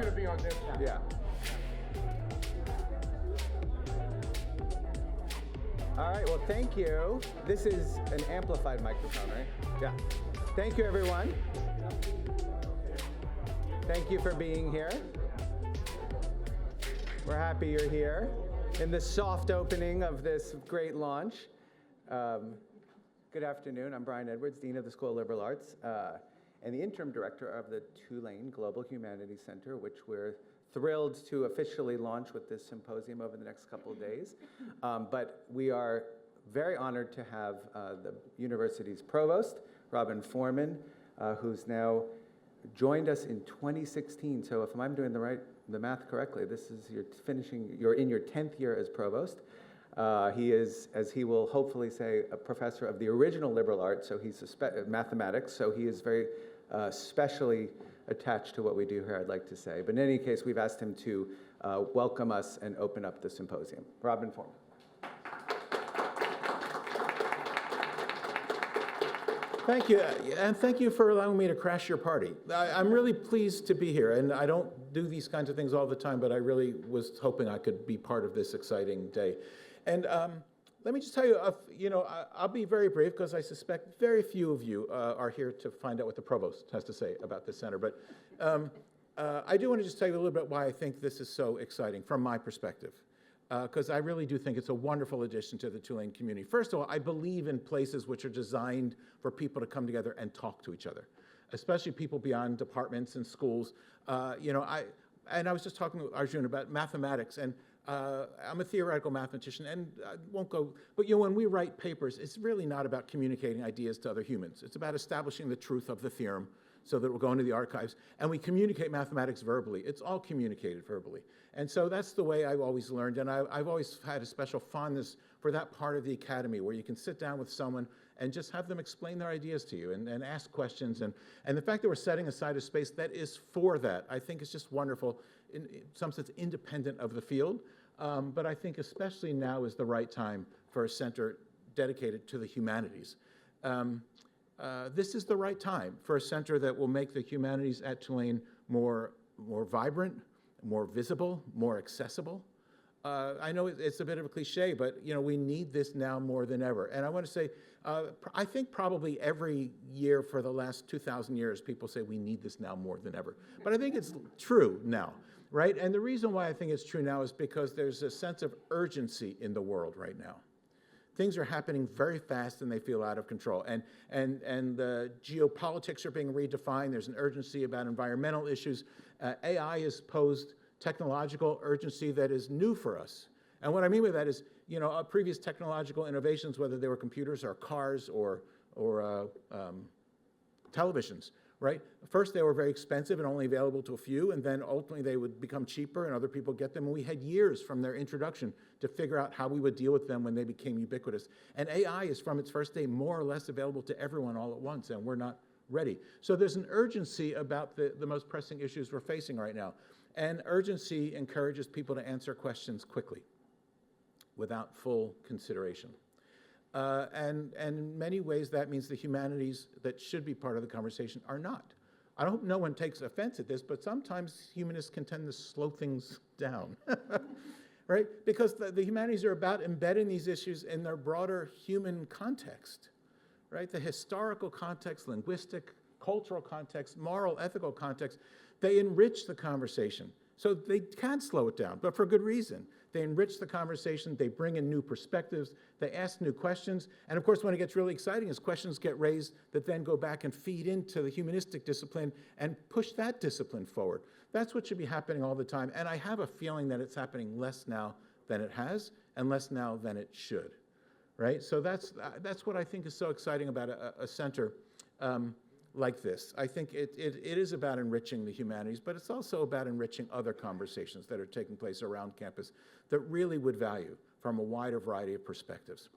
going to be on this side. Yeah. All right, well, thank you. This is an amplified microphone, right? Yeah. Thank you, everyone. Thank you for being here. We're happy you're here in the soft opening of this great launch. Good afternoon. I'm Brent Edwards, Dean of the School of Liberal Arts, and the interim director of the Tulane Global Humanities Center, which we're thrilled to officially launch with this symposium over the next couple of days. But we are very honored to have the university's provost, Robin Foreman, who's now joined us in 2016. So if I'm doing the math correctly, this is you're in your 10th year as provost. He is, as he will hopefully say, a professor of the original liberal arts, so he's mathematics, so he is very specially attached to what we do here, I'd like to say. But in any case, we've asked him to welcome us and open up the symposium. Robin Foreman. Thank you, and thank you for allowing me to crash your party. I'm really pleased to be here, and I don't do these kinds of things all the time, but I really was hoping I could be part of this exciting day. And let me just tell you, I'll be very brief because I suspect very few of you are here to find out what the provost has to say about this center. But I do want to just tell you a little bit why I think this is so exciting from my perspective, because I really do think it's a wonderful addition to the Tulane community. First of all, I believe in places which are designed for people to come together and talk to each other, especially people beyond departments and schools. I was just talking with Arjun about mathematics, and I'm a theoretical mathematician, and I won't go, but when we write papers, it's really not about communicating ideas to other humans. It's about establishing the truth of the theorem so that it will go into the archives, and we communicate mathematics verbally. It's all communicated verbally. And so that's the way I've always learned, and I've always had a special fondness for that part of the academy where you can sit down with someone and just have them explain their ideas to you and ask questions. And the fact that we're setting aside a space that is for that, I think is just wonderful, in some sense independent of the field. But I think especially now is the right time for a center dedicated to the humanities. This is the right time for a center that will make the humanities at Tulane more vibrant, more visible, more accessible. I know it's a bit of a cliche, but we need this now more than ever. And I want to say, I think probably every year for the last 2,000 years, people say we need this now more than ever. But I think it's true now, right? And the reason why I think it's true now is because there's a sense of urgency in the world right now. Things are happening very fast and they feel out of control. And the geopolitics are being redefined. There's an urgency about environmental issues. AI has posed technological urgency that is new for us. And what I mean by that is, previous technological innovations, whether they were computers or cars or televisions, right? First, they were very expensive and only available to a few, and then ultimately they would become cheaper and other people get them. And we had years from their introduction to figure out how we would deal with them when they became ubiquitous. And AI is from its first day more or less available to everyone all at once, and we're not ready. So there's an urgency about the most pressing issues we're facing right now. And urgency encourages people to answer questions quickly without full consideration. And in many ways, that means the humanities that should be part of the conversation are not. I hope no one takes offense at this, but sometimes humanists can tend to slow things down, right? Because the humanities are about embedding these issues in their broader human context, right? The historical context, linguistic, cultural context, moral, ethical context, they enrich the conversation. So they can slow it down, but for good reason. They enrich the conversation, they bring in new perspectives, they ask new questions, and of course when it gets really exciting is questions get raised that then go back and feed into the humanistic discipline and push that discipline forward. That's what should be happening all the time, and I have a feeling that it's happening less now than it has, and less now than it should, right? So that's what I think is so exciting about a center like this. I think it is about enriching the humanities, but it's also about enriching other conversations that are taking place around campus that really would value from a wider variety of perspectives.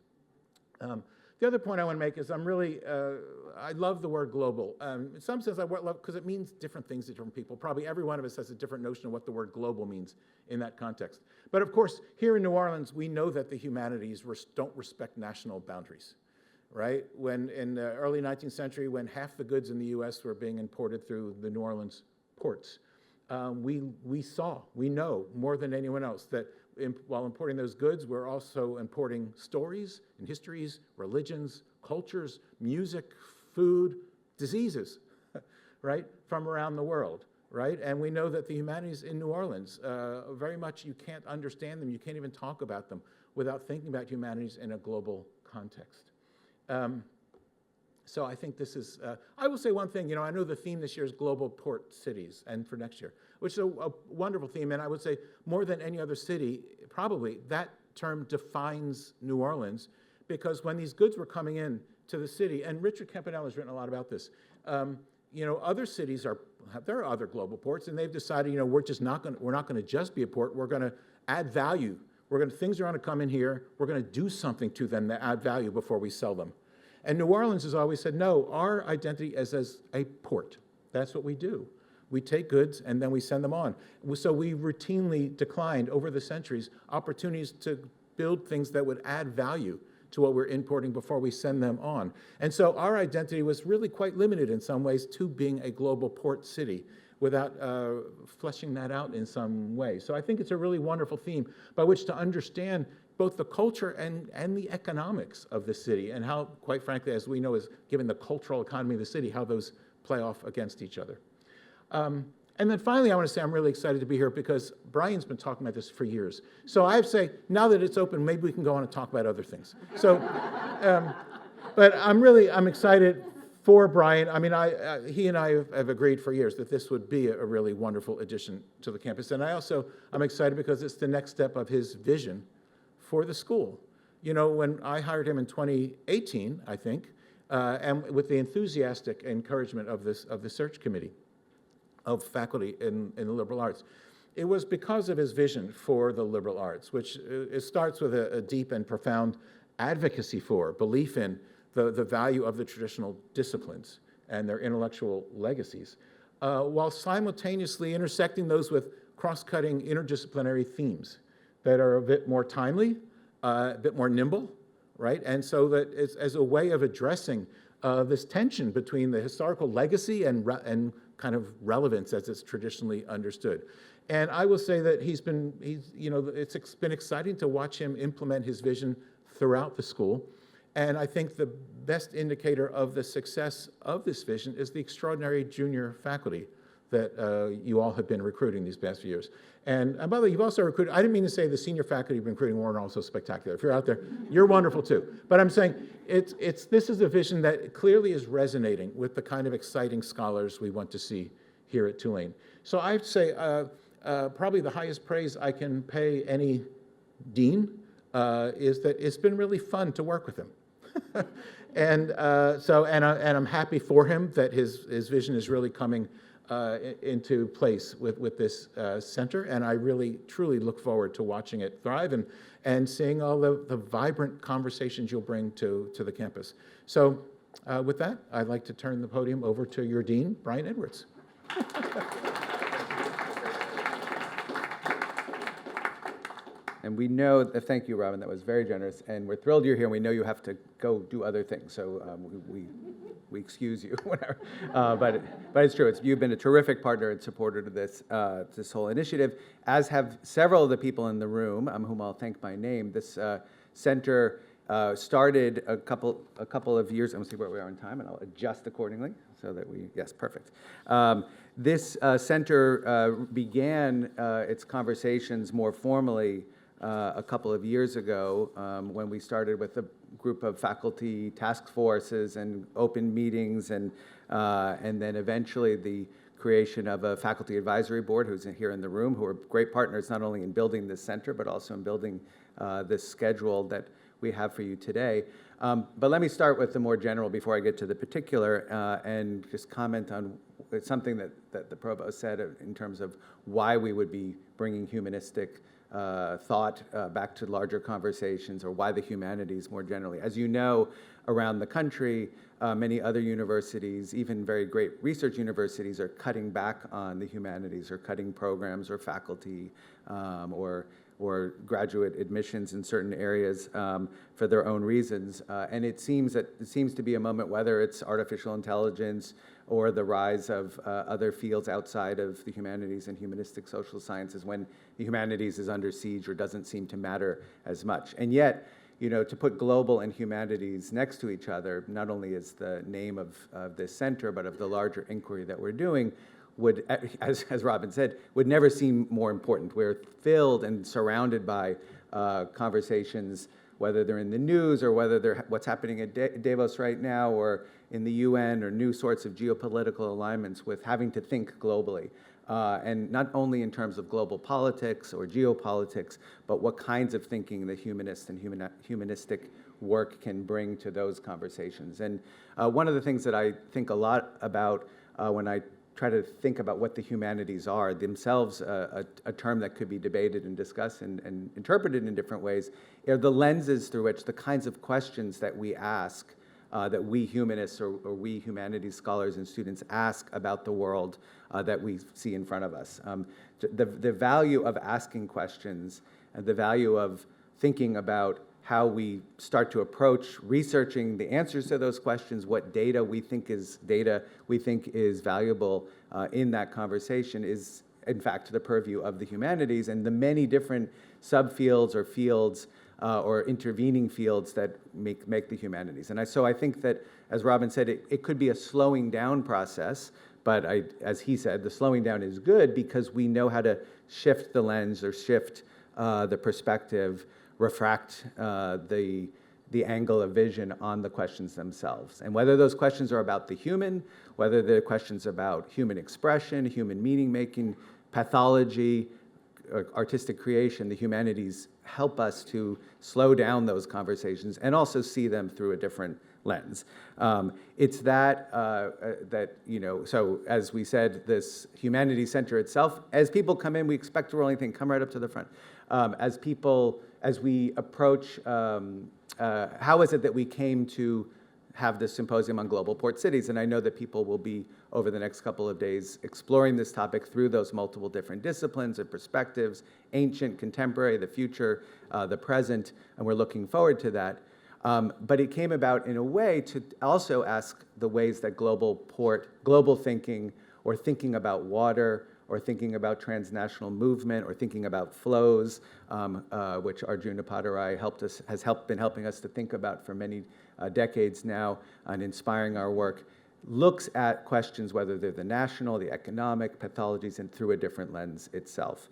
The other point I want to make is I love the word global. In some sense, I love because it means different things to different people. Probably every one of us has a different notion of what the word global means in that context. But of course, here in New Orleans, we know that the humanities don't respect national boundaries. Right? When in the early 19th century, when half the goods in the U.S. were being imported through the New Orleans ports, we know more than anyone else that while importing those goods, we're also importing stories and histories, religions, cultures, music, food, diseases, right, from around the world, right? And we know that the humanities in New Orleans, very much you can't understand them, you can't even talk about them without thinking about humanities in a global context. So I think this is, I will say one thing, I know the theme this year is global port cities, and for next year, which is a wonderful theme, and I would say more than any other city, probably that term defines New Orleans, because when these goods were coming in to the city, and Richard Campanella has written a lot about this, other cities there are other global ports, and they've decided, we're not going to just be a port, we're going to add value. Things are going to come in here, we're going to do something to them that add value before we sell them. And New Orleans has always said, no, our identity is as a port. That's what we do. We take goods and then we send them on. So we routinely declined over the centuries opportunities to build things that would add value to what we're importing before we send them on. And so our identity was really quite limited in some ways to being a global port city without fleshing that out in some way. So I think it's a really wonderful theme by which to understand both the culture and the economics of the city, and how, quite frankly, as we know, is given the cultural economy of the city, how those play off against each other. And then finally, I want to say I'm really excited to be here because Brian's been talking about this for years. So I have to say, now that it's open, maybe we can go on and talk about other things. So, but I'm excited for Brian. I mean, he and I have agreed for years that this would be a really wonderful addition to the campus. And I'm excited because it's the next step of his vision for the school. When I hired him in 2018, I think, and with the enthusiastic encouragement of the search committee of faculty in the liberal arts, it was because of his vision for the liberal arts, which it starts with a deep and profound advocacy for, belief in the value of the traditional disciplines and their intellectual legacies, while simultaneously intersecting those with cross-cutting interdisciplinary themes that are a bit more timely, a bit more nimble, right? And so that it's as a way of addressing this tension between the historical legacy and kind of relevance as it's traditionally understood. And I will say that it's been exciting to watch him implement his vision throughout the school. And I think the best indicator of the success of this vision is the extraordinary junior faculty that you all have been recruiting these past few years. And by the way, you've also recruited, I didn't mean to say the senior faculty you've been recruiting weren't also spectacular. If you're out there, you're wonderful too. But I'm saying this is a vision that clearly is resonating with the kind of exciting scholars we want to see here at Tulane. So I'd say probably the highest praise I can pay any dean is that it's been really fun to work with him. And I'm happy for him that his vision is really coming into place with this center, and I really, truly look forward to watching it thrive and seeing all the vibrant conversations you'll bring to the campus. So with that, I'd like to turn the podium over to your dean, Brent Edwards. And we know, thank you, Robin, that was very generous, and we're thrilled you're here, and we know you have to go do other things, so we excuse you, whatever. But it's true, you've been a terrific partner and supporter to this whole initiative, as have several of the people in the room, whom I'll thank by name. This center started a couple of years, I'm gonna see where we are in time, and I'll adjust accordingly, so that yes, perfect. This center began its conversations more formally a couple of years ago when we started with a group of faculty task forces and open meetings, and then eventually the creation of a faculty advisory board who's here in the room, who are great partners not only in building this center but also in building this schedule that we have for you today. But let me start with the more general before I get to the particular and just comment on something that the provost said in terms of why we would be bringing humanistic thought back to larger conversations, or why the humanities more generally. As you know, around the country, many other universities, even very great research universities, are cutting back on the humanities, or cutting programs or faculty or graduate admissions in certain areas for their own reasons. And it seems to be a moment, whether it's artificial intelligence or the rise of other fields outside of the humanities and humanistic social sciences when the humanities is under siege or doesn't seem to matter as much. And yet, you know, to put global and humanities next to each other, not only is the name of this center, but of the larger inquiry that we're doing, would, as Robin said, would never seem more important. We're filled and surrounded by conversations, whether they're in the news or whether they're what's happening at Davos right now or in the UN or new sorts of geopolitical alignments with having to think globally. And not only in terms of global politics or geopolitics, but what kinds of thinking the humanist and humanistic work can bring to those conversations. And one of the things that I think a lot about when I try to think about what the humanities are, themselves a term that could be debated and discussed and interpreted in different ways, are the lenses through which the kinds of questions that we ask, that we humanists or we humanities scholars and students ask about the world that we see in front of us. The value of asking questions and the value of thinking about how we start to approach researching the answers to those questions, what data we think is valuable in that conversation is, in fact, the purview of the humanities and the many different subfields or fields or intervening fields that make the humanities. And so I think that, as Robin said, it could be a slowing down process, but as he said, the slowing down is good because we know how to shift the lens or shift the perspective, refract the angle of vision on the questions themselves. And whether those questions are about the human, whether they're questions about human expression, human meaning making, pathology, artistic creation, the humanities help us to slow down those conversations and also see them through a different lens. It's that, you know, so as we said, this Humanities Center itself, as people come in, we expect to roll anything, come right up to the front. As we approach, how is it that we came to have this symposium on global port cities? And I know that people will be, over the next couple of days, exploring this topic through those multiple different disciplines and perspectives, ancient, contemporary, the future, the present, and we're looking forward to that. But it came about in a way to also ask the ways that global thinking, or thinking about water, or thinking about transnational movement, or thinking about flows, which Arjuna Padarai has been helping us to think about for many decades now and inspiring our work, looks at questions, whether they're the national, the economic, pathologies, and through a different lens itself.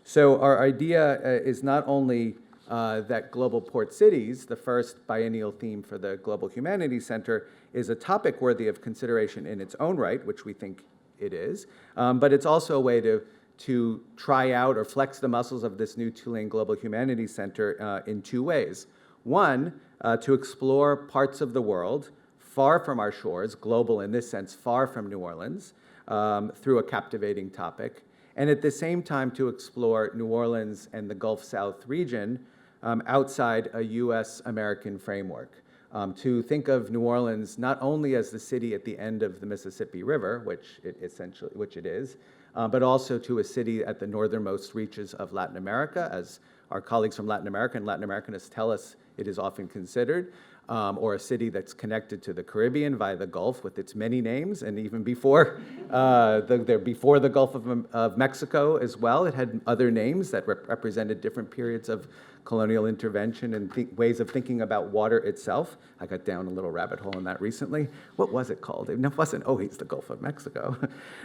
So our idea is not only that global port cities, the first biennial theme for the Global Humanities Center, is a topic worthy of consideration in its own right, which we think it is, but it's also a way to try out or flex the muscles of this new Tulane Global Humanities Center in two ways. One, to explore parts of the world far from our shores, global in this sense, far from New Orleans, through a captivating topic, and at the same time to explore New Orleans and the Gulf South region outside a US-American framework. To think of New Orleans not only as the city at the end of the Mississippi River, which it is, but also to a city at the northernmost reaches of Latin America, as our colleagues from Latin America and Latin Americanists tell us it is often considered, or a city that's connected to the Caribbean via the Gulf with its many names, and even before before the Gulf of Mexico as well, it had other names that represented different periods of colonial intervention and ways of thinking about water itself. I got down a little rabbit hole in that recently. What was it called? It wasn't always the Gulf of Mexico.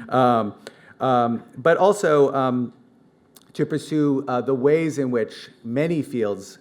But also to pursue the ways in which many fields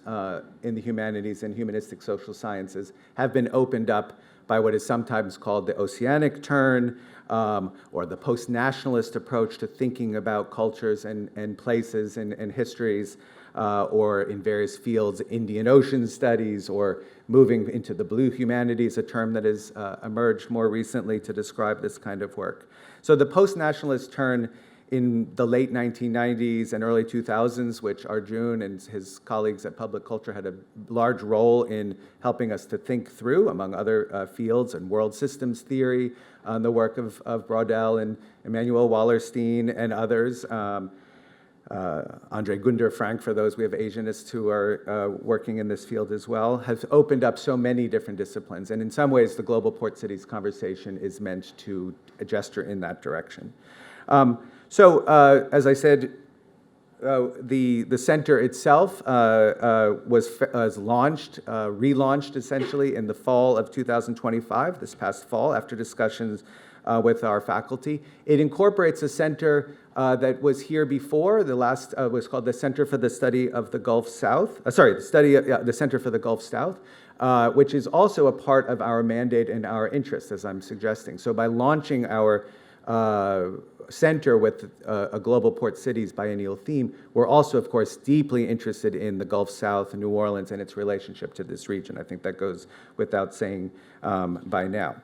in the humanities and humanistic social sciences have been opened up by what is sometimes called the oceanic turn, or the post-nationalist approach to thinking about cultures and places and histories, or in various fields, Indian Ocean studies, or moving into the blue humanities, a term that has emerged more recently to describe this kind of work. So the post-nationalist turn in the late 1990s and early 2000s, which Arjun and his colleagues at Public Culture had a large role in helping us to think through, among other fields, and world systems theory, the work of Braudel and Emmanuel Wallerstein and others. Andre Gunder Frank, for those we have Asianists who are working in this field as well, has opened up so many different disciplines. And in some ways, the Global Port Cities conversation is meant to gesture in that direction. As I said, the center itself was launched, relaunched essentially in the fall of 2025, this past fall, after discussions with our faculty. It incorporates a center that was here before. The last was called the Center for the Study of the Gulf South. The Center for the Gulf South, which is also a part of our mandate and our interest, as I'm suggesting. So by launching our center with a Global Port Cities biennial theme, we're also, of course, deeply interested in the Gulf South and New Orleans and its relationship to this region. I think that goes without saying by now.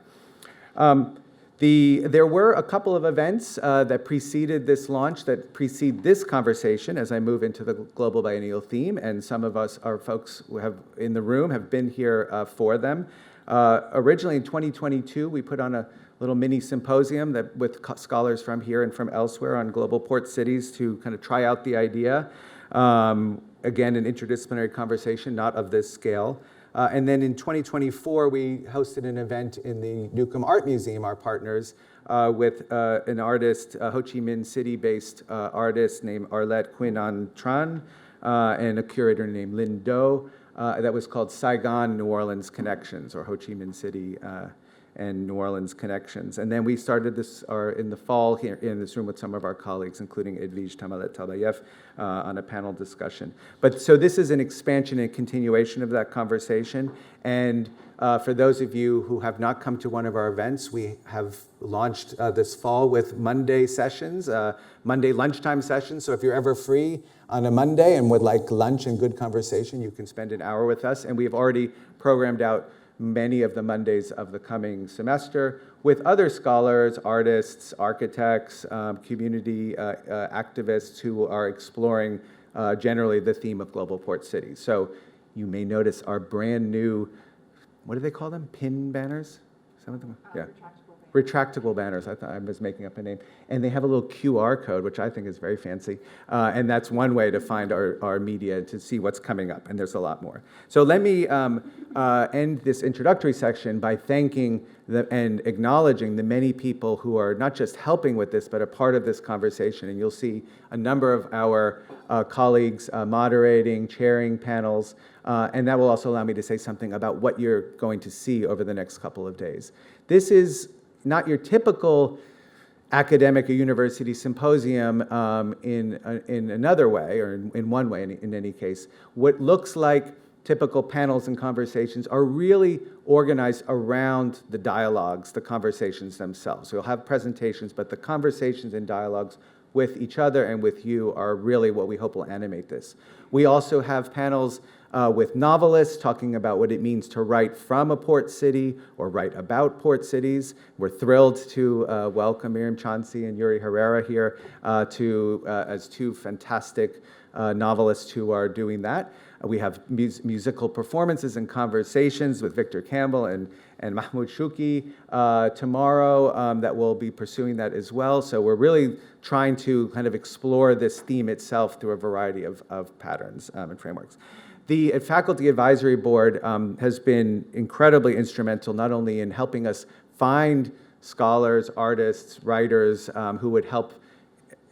There were a couple of events that preceded this launch, that precede this conversation as I move into the global biennial theme, and some of us, our folks who have in the room, have been here for them. Originally in 2022, we put on a little mini symposium with scholars from here and from elsewhere on global port cities to kind of try out the idea. Again, an interdisciplinary conversation, not of this scale. And then in 2024, we hosted an event in the Newcomb Art Museum, our partners, with an artist, a Ho Chi Minh City-based artist named Arlette Quinn Tran, and a curator named Lynn Do, that was called Saigon New Orleans Connections, or Ho Chi Minh City and New Orleans Connections. And then we started this in the fall here in this room with some of our colleagues, including Edwige Tamalet-Tabayev, on a panel discussion. So this is an expansion and continuation of that conversation. And for those of you who have not come to one of our events, we have launched this fall with Monday sessions, Monday lunchtime sessions. So if you're ever free on a Monday and would like lunch and good conversation, you can spend an hour with us. And we've already programmed out many of the Mondays of the coming semester with other scholars, artists, architects, community activists who are exploring generally the theme of global port cities. So you may notice our brand new, what do they call them? Pin banners? Some of them? Yeah. Retractable banners. I thought I was making up a name. And they have a little QR code, which I think is very fancy. And that's one way to find our media, to see what's coming up. And there's a lot more. So let me end this introductory section by thanking and acknowledging the many people who are not just helping with this, but a part of this conversation. And you'll see a number of our colleagues moderating, chairing panels. And that will also allow me to say something about what you're going to see over the next couple of days. This is not your typical academic or university symposium in another way, or in one way in any case. What looks like typical panels and conversations are really organized around the dialogues, the conversations themselves. So you'll have presentations, but the conversations and dialogues with each other and with you are really what we hope will animate this. We also have panels with novelists talking about what it means to write from a port city or write about port cities. We're thrilled to welcome Miriam Chansi and Yuri Herrera here as two fantastic novelists who are doing that. We have musical performances and conversations with Victor Campbell and Mahmoud Shouki tomorrow that will be pursuing that as well. So we're really trying to kind of explore this theme itself through a variety of patterns and frameworks. The Faculty Advisory Board has been incredibly instrumental, not only in helping us find scholars, artists, writers who would help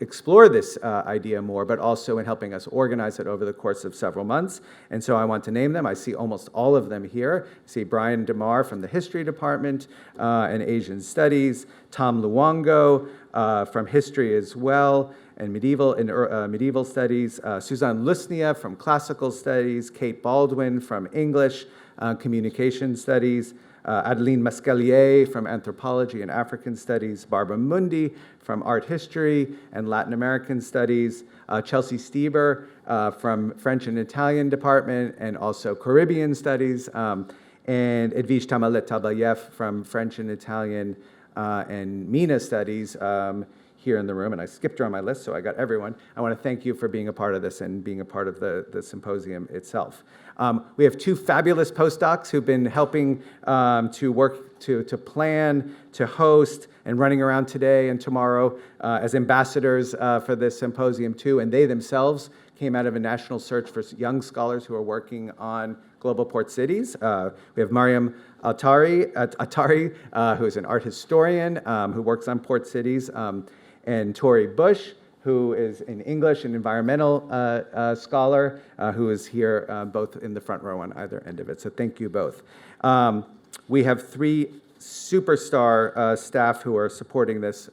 explore this idea more, but also in helping us organize it over the course of several months. And so I want to name them. I see almost all of them here. I see Brian DeMar from the History Department and Asian Studies, Tom Luongo from History as well, and Medieval Studies, Suzanne Lusnia from Classical Studies, Kate Baldwin from English, Communication Studies, Adeline Mascalier from Anthropology and African Studies, Barbara Mundi from Art History and Latin American Studies, Chelsea Stieber from French and Italian Department and also Caribbean Studies, and Edwige Tamalet-Tabayev from French and Italian and MENA Studies here in the room. And I skipped around my list, so I got everyone. I want to thank you for being a part of this and being a part of the symposium itself. We have two fabulous postdocs who've been helping to work to plan, to host, and running around today and tomorrow as ambassadors for this symposium too, and they themselves came out of a national search for young scholars who are working on global port cities. We have Mariam Attari, who is an art historian who works on port cities, and Tori Bush, who is an English and environmental scholar, who is here both in the front row on either end of it. So thank you both. We have three superstar staff who are supporting this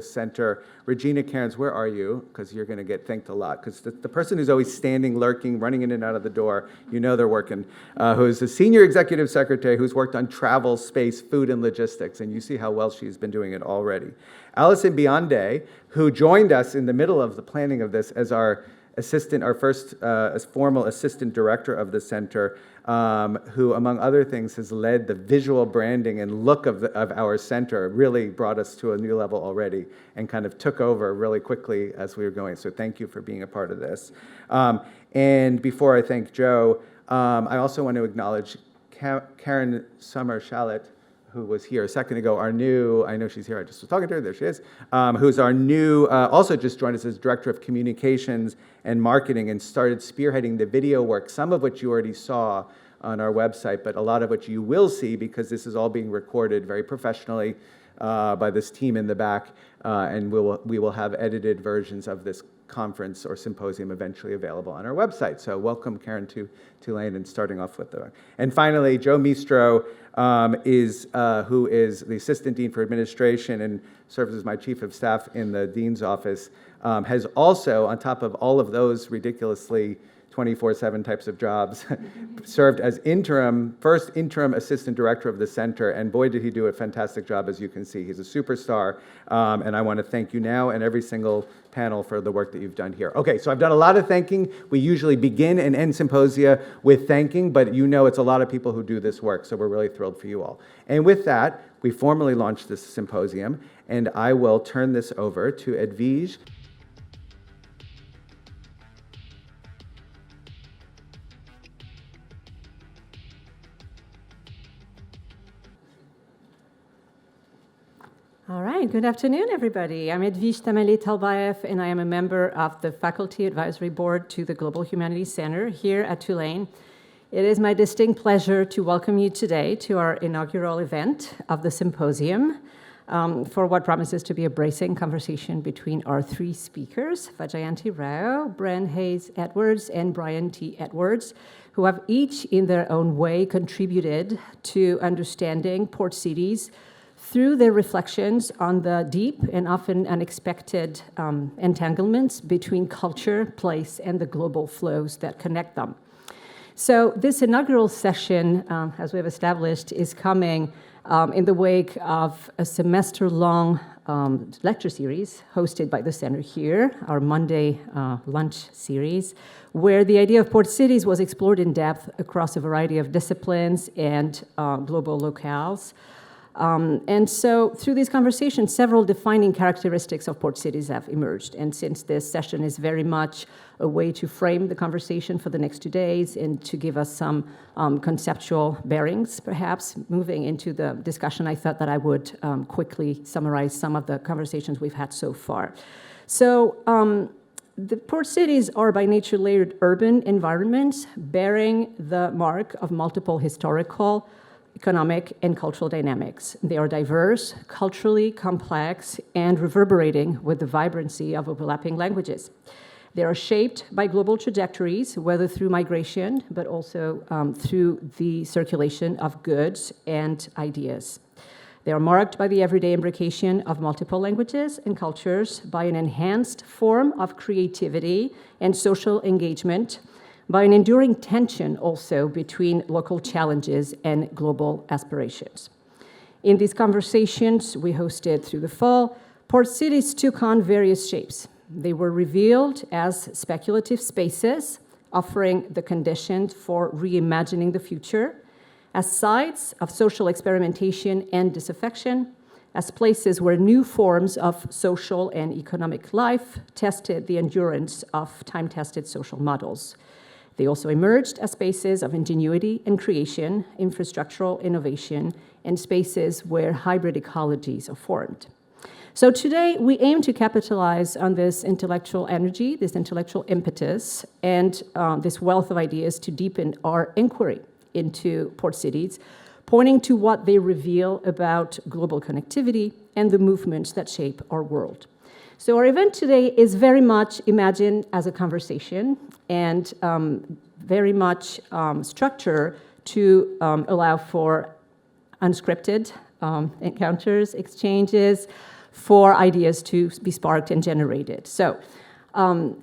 center. Regina Cairns, where are you? Because you're going to get thanked a lot. Because the person who's always standing, lurking, running in and out of the door, you know they're working, who is the senior executive secretary who's worked on travel, space, food, and logistics. And you see how well she's been doing it already. Alison Bionde, who joined us in the middle of the planning of this as our assistant, our first as formal assistant director of the center, who, among other things, has led the visual branding and look of our center, really brought us to a new level already and kind of took over really quickly as we were going. So thank you for being a part of this. And before I thank Joe, I also want to acknowledge Karen Summer-Shalit, who was here a second ago, our new, I know she's here, I just was talking to her, there she is, who's our new, also just joined us as Director of Communications and Marketing and started spearheading the video work, some of which you already saw on our website, but a lot of which you will see because this is all being recorded very professionally by this team in the back, and we will have edited versions of this conference or symposium eventually available on our website. So welcome, Karen, to Tulane, and starting off with the... And finally, Joe Mistro, who is the Assistant Dean for Administration and serves as my Chief of Staff in the Dean's Office, has also, on top of all of those ridiculously 24/7 types of jobs, served as first interim assistant director of the center, and boy did he do a fantastic job, as you can see. He's a superstar, and I want to thank you now and every single panel for the work that you've done here. Okay, so I've done a lot of thanking. We usually begin and end symposia with thanking, but you know it's a lot of people who do this work, so we're really thrilled for you all. And with that, we formally launched this symposium, and I will turn this over to Edwige. All right, good afternoon, everybody. I'm Edwige Tamale-Talbaev, and I am a member of the Faculty Advisory Board to the Global Humanities Center here at Tulane. It is my distinct pleasure to welcome you today to our inaugural event of the symposium for what promises to be a bracing conversation between our three speakers, Vyjayanthi Rao, Brent Hayes Edwards, and Brent T. Edwards, who have each in their own way contributed to understanding port cities through their reflections on the deep and often unexpected entanglements between culture, place, and the global flows that connect them. So this inaugural session, as we have established, is coming in the wake of a semester-long lecture series hosted by the center here, our Monday lunch series, where the idea of port cities was explored in depth across a variety of disciplines and global locales. And so through these conversations, several defining characteristics of port cities have emerged. And since this session is very much a way to frame the conversation for the next 2 days and to give us some conceptual bearings, perhaps, moving into the discussion, I thought that I would quickly summarize some of the conversations we've had so far. So the port cities are by nature layered urban environments bearing the mark of multiple historical, economic, and cultural dynamics. They are diverse, culturally complex, and reverberating with the vibrancy of overlapping languages. They are shaped by global trajectories, whether through migration, but also through the circulation of goods and ideas. They are marked by the everyday imbrication of multiple languages and cultures, by an enhanced form of creativity and social engagement, by an enduring tension also between local challenges and global aspirations. In these conversations we hosted through the fall, port cities took on various shapes. They were revealed as speculative spaces, offering the conditions for reimagining the future, as sites of social experimentation and disaffection, as places where new forms of social and economic life tested the endurance of time-tested social models. They also emerged as spaces of ingenuity and creation, infrastructural innovation, and spaces where hybrid ecologies are formed. So today, we aim to capitalize on this intellectual energy, this intellectual impetus, and this wealth of ideas to deepen our inquiry into port cities, pointing to what they reveal about global connectivity and the movements that shape our world. So our event today is very much imagined as a conversation and very much structured to allow for unscripted encounters, exchanges, for ideas to be sparked and generated. So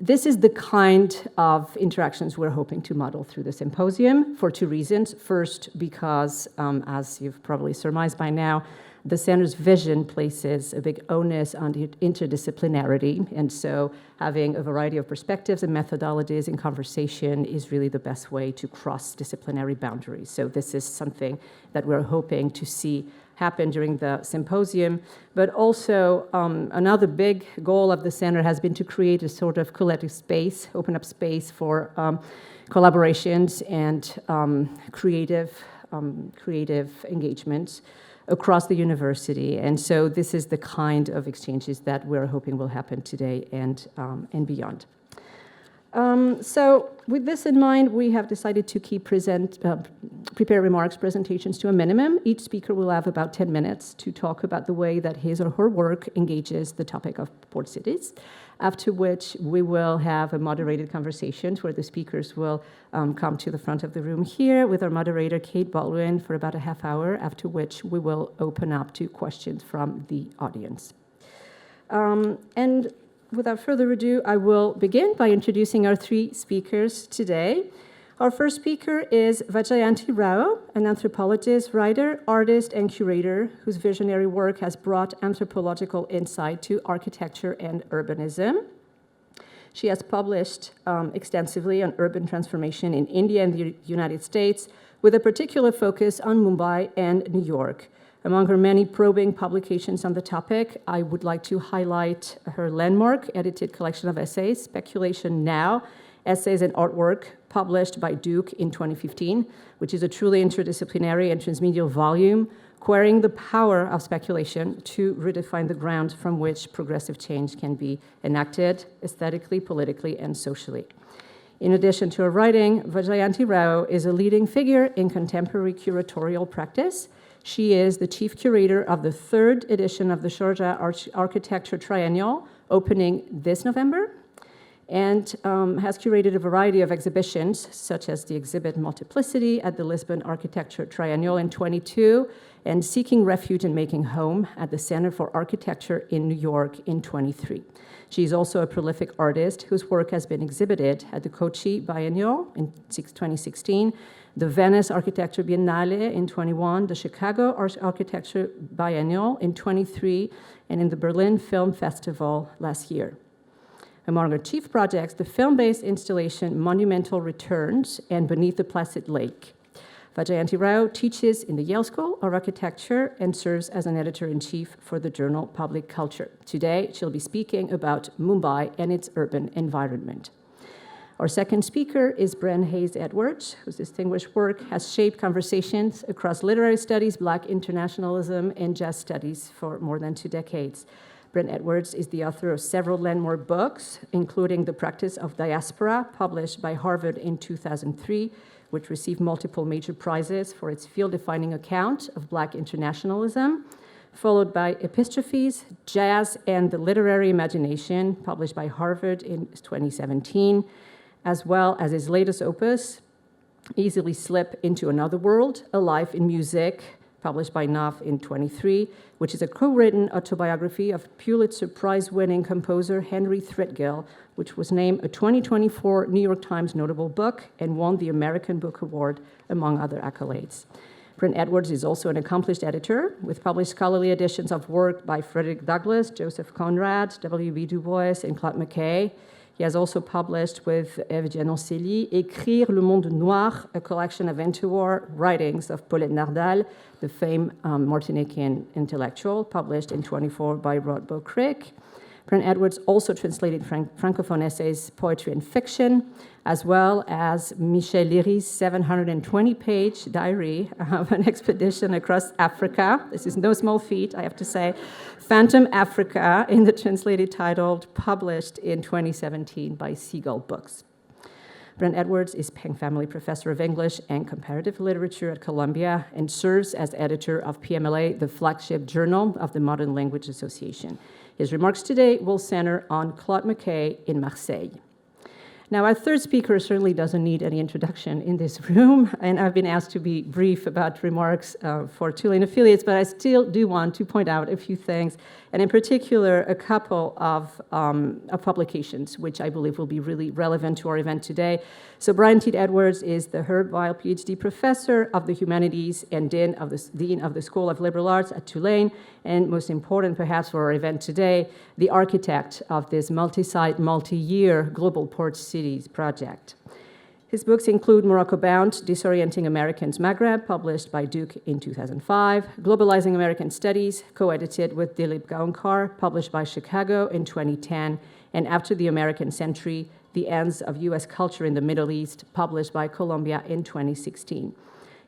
this is the kind of interactions we're hoping to model through the symposium for two reasons. First, because, as you've probably surmised by now, the center's vision places a big onus on the interdisciplinarity, and so having a variety of perspectives and methodologies in conversation is really the best way to cross disciplinary boundaries. So this is something that we're hoping to see happen during the symposium, but also another big goal of the center has been to create a sort of collective space, open up space for collaborations and creative engagements across the university. And so this is the kind of exchanges that we're hoping will happen today and beyond. So with this in mind, we have decided to keep prepared remarks, presentations to a minimum. Each speaker will have about 10 minutes to talk about the way that his or her work engages the topic of port cities, after which we will have a moderated conversation where the speakers will come to the front of the room here with our moderator, Kate Baldwin, for about a half hour, after which we will open up to questions from the audience. And without further ado, I will begin by introducing our three speakers today. Our first speaker is Vyjayanthi Rao, an anthropologist, writer, artist, and curator whose visionary work has brought anthropological insight to architecture and urbanism. She has published extensively on urban transformation in India and the United States, with a particular focus on Mumbai and New York. Among her many probing publications on the topic, I would like to highlight her landmark edited collection of essays, Speculation Now, Essays and Artwork, published by Duke in 2015, which is a truly interdisciplinary and transmedial volume, querying the power of speculation to redefine the grounds from which progressive change can be enacted aesthetically, politically, and socially. In addition to her writing, Vyjayanthi Rao is a leading figure in contemporary curatorial practice. She is the chief curator of the third edition of the Sharjah Architecture Triennial, opening this November, and has curated a variety of exhibitions, such as the exhibit Multiplicity at the Lisbon Architecture Triennial in 22, and Seeking Refuge and Making Home at the Center for Architecture in New York in 23. She's also a prolific artist whose work has been exhibited at the Kochi Biennial in 2016, the Venice Architecture Biennale in 21, the Chicago Architecture Biennial in 23, and in the Berlin Film Festival last year. Among her chief projects, the film-based installation Monumental Returns and Beneath the Placid Lake. Vyjayanthi Rao teaches in the Yale School of Architecture and serves as an editor-in-chief for the journal Public Culture. Today, she'll be speaking about Mumbai and its urban environment. Our second speaker is Brent Hayes Edwards, whose distinguished work has shaped conversations across literary studies, Black internationalism, and jazz studies for more than 2 decades. Brent Edwards is the author of several landmark books, including The Practice of Diaspora, published by Harvard in 2003, which received multiple major prizes for its field-defining account of Black internationalism, followed by Epistrophes, Jazz, and the Literary Imagination, published by Harvard in 2017, as well as his latest opus, Easily Slip into Another World, A Life in Music, published by Knopf in 23, which is a co-written autobiography of Pulitzer Prize-winning composer Henry Threadgill, which was named a 2024 New York Times notable book and won the American Book Award, among other accolades. Brent Edwards is also an accomplished editor, with published scholarly editions of work by Frederick Douglass, Joseph Conrad, W.B. Du Bois, and Claude McKay. He has also published with Evgène Ancely, Écrire le monde noir, a collection of interwar writings of Paulette Nardal, the famed Martinican intellectual, published in 24 by Rodbo Crick. Brent Edwards also translated Francophone essays, poetry, and fiction, as well as Michel Léry's 720-page diary of an expedition across Africa. This is no small feat, I have to say. Phantom Africa, in the translated title, published in 2017 by Seagull Books. Brent Edwards is Peng Family Professor of English and Comparative Literature at Columbia and serves as editor of PMLA, the flagship journal of the Modern Language Association. His remarks today will center on Claude McKay in Marseille. Now, our third speaker certainly doesn't need any introduction in this room, and I've been asked to be brief about remarks for Tulane affiliates, but I still do want to point out a few things, and in particular, a couple of publications, which I believe will be really relevant to our event today. So Vyjayanthi Edwards is the Herb Weil PhD Professor of the Humanities and Dean of the School of Liberal Arts at Tulane, and most important perhaps for our event today, the architect of this multi-site, multi-year global port cities project. His books include Morocco-Bound, Disorienting Americans Maghreb, published by Duke in 2005, Globalizing American Studies, co-edited with Dilip Gaonkar, published by Chicago in 2010, and After the American Century, The Ends of U.S. Culture in the Middle East, published by Columbia in 2016.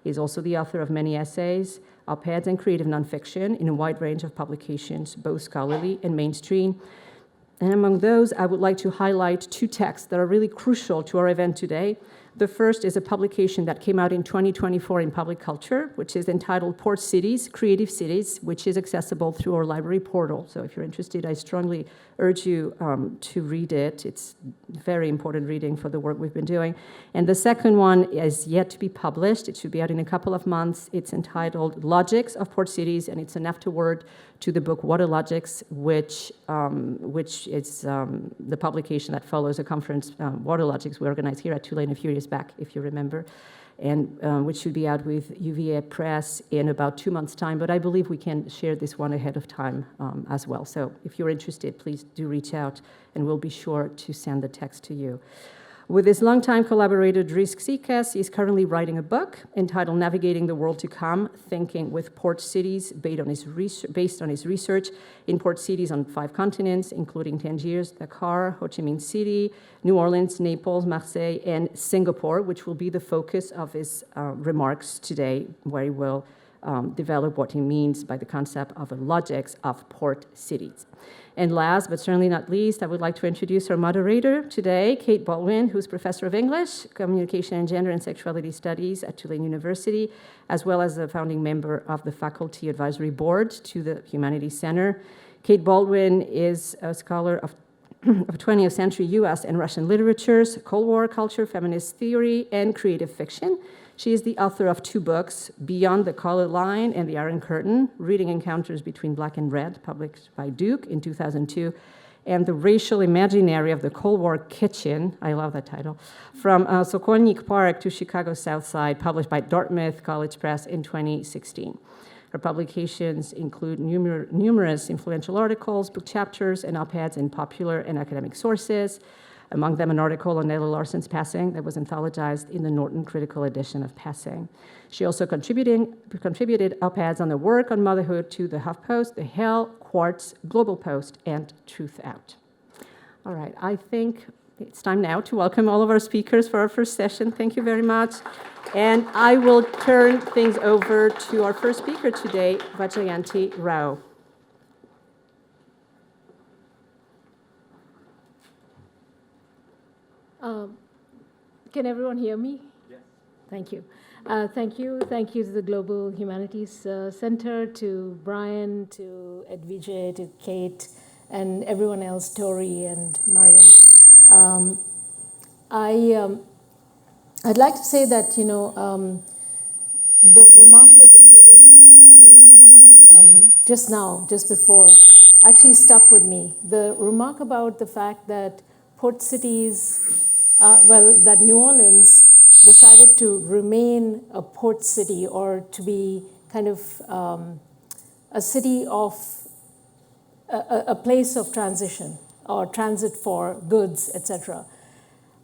He's also the author of many essays, op-eds, and creative nonfiction in a wide range of publications, both scholarly and mainstream. And among those, I would like to highlight two texts that are really crucial to our event today. The first is a publication that came out in 2024 in Public Culture, which is entitled Port Cities, Creative Cities, which is accessible through our library portal. So if you're interested, I strongly urge you to read it. It's very important reading for the work we've been doing. And the second one is yet to be published. It should be out in a couple of months. It's entitled Logics of Port Cities, and it's an afterword to the book Water Logics, which is the publication that follows a conference, Water Logics, we organized here at Tulane a few years back, if you remember, and which should be out with UVA Press in about 2 months' time, but I believe we can share this one ahead of time as well. So if you're interested, please do reach out, and we'll be sure to send the text to you. With his longtime collaborator, Dries Xikas, he's currently writing a book entitled Navigating the World to Come, Thinking with Port Cities, based on his research in port cities on 5 continents, including Tangiers, Dakar, Ho Chi Minh City, New Orleans, Naples, Marseille, and Singapore, which will be the focus of his remarks today, where he will develop what he means by the concept of a logics of port cities. And last, but certainly not least, I would like to introduce our moderator today, Kate Baldwin, who's Professor of English, Communication and Gender and Sexuality Studies at Tulane University, as well as a founding member of the Faculty Advisory Board to the Humanities Center. Kate Baldwin is a scholar of 20th century US and Russian literatures, Cold War culture, feminist theory, and creative fiction. She is the author of 2 books, Beyond the Colored Line and the Iron Curtain, Reading Encounters Between Black and Red, published by Duke in 2002, and The Racial Imaginary of the Cold War Kitchen, I love that title, From Sokolnik Park to Chicago's South Side, published by Dartmouth College Press in 2016. Her publications include numerous influential articles, book chapters, and op-eds in popular and academic sources, among them an article on Nella Larsen's passing that was anthologized in the Norton Critical Edition of Passing. She also contributed op-eds on the work on motherhood to the HuffPost, The Hill, Quartz, Global Post, and Truth Out. All right, I think it's time now to welcome all of our speakers for our first session. Thank you very much. And I will turn things over to our first speaker today, Vyjayanthi Rao. Can everyone hear me? Yes. Thank you. Thank you to the Global Humanities Center, to Brian, to Edvijay, to Kate, and everyone else, Tori and Mariam. I'd like to say that, the remark that the provost made just before, actually stuck with me. The remark about the fact that port cities, that New Orleans decided to remain a port city, or to be kind of a city of a place of transition or transit for goods, etc.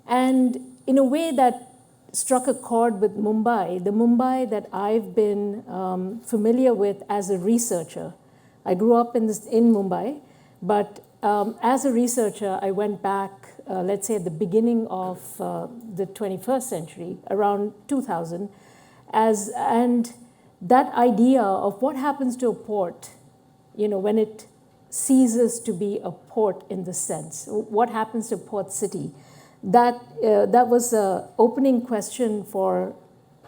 And in a way that struck a chord with Mumbai, the Mumbai that I've been familiar with as a researcher. I grew up in Mumbai, but as a researcher, I went back, let's say at the beginning of the 21st century, around 2000, and that idea of what happens to a port, when it ceases to be a port in the sense, what happens to port city? That was an opening question for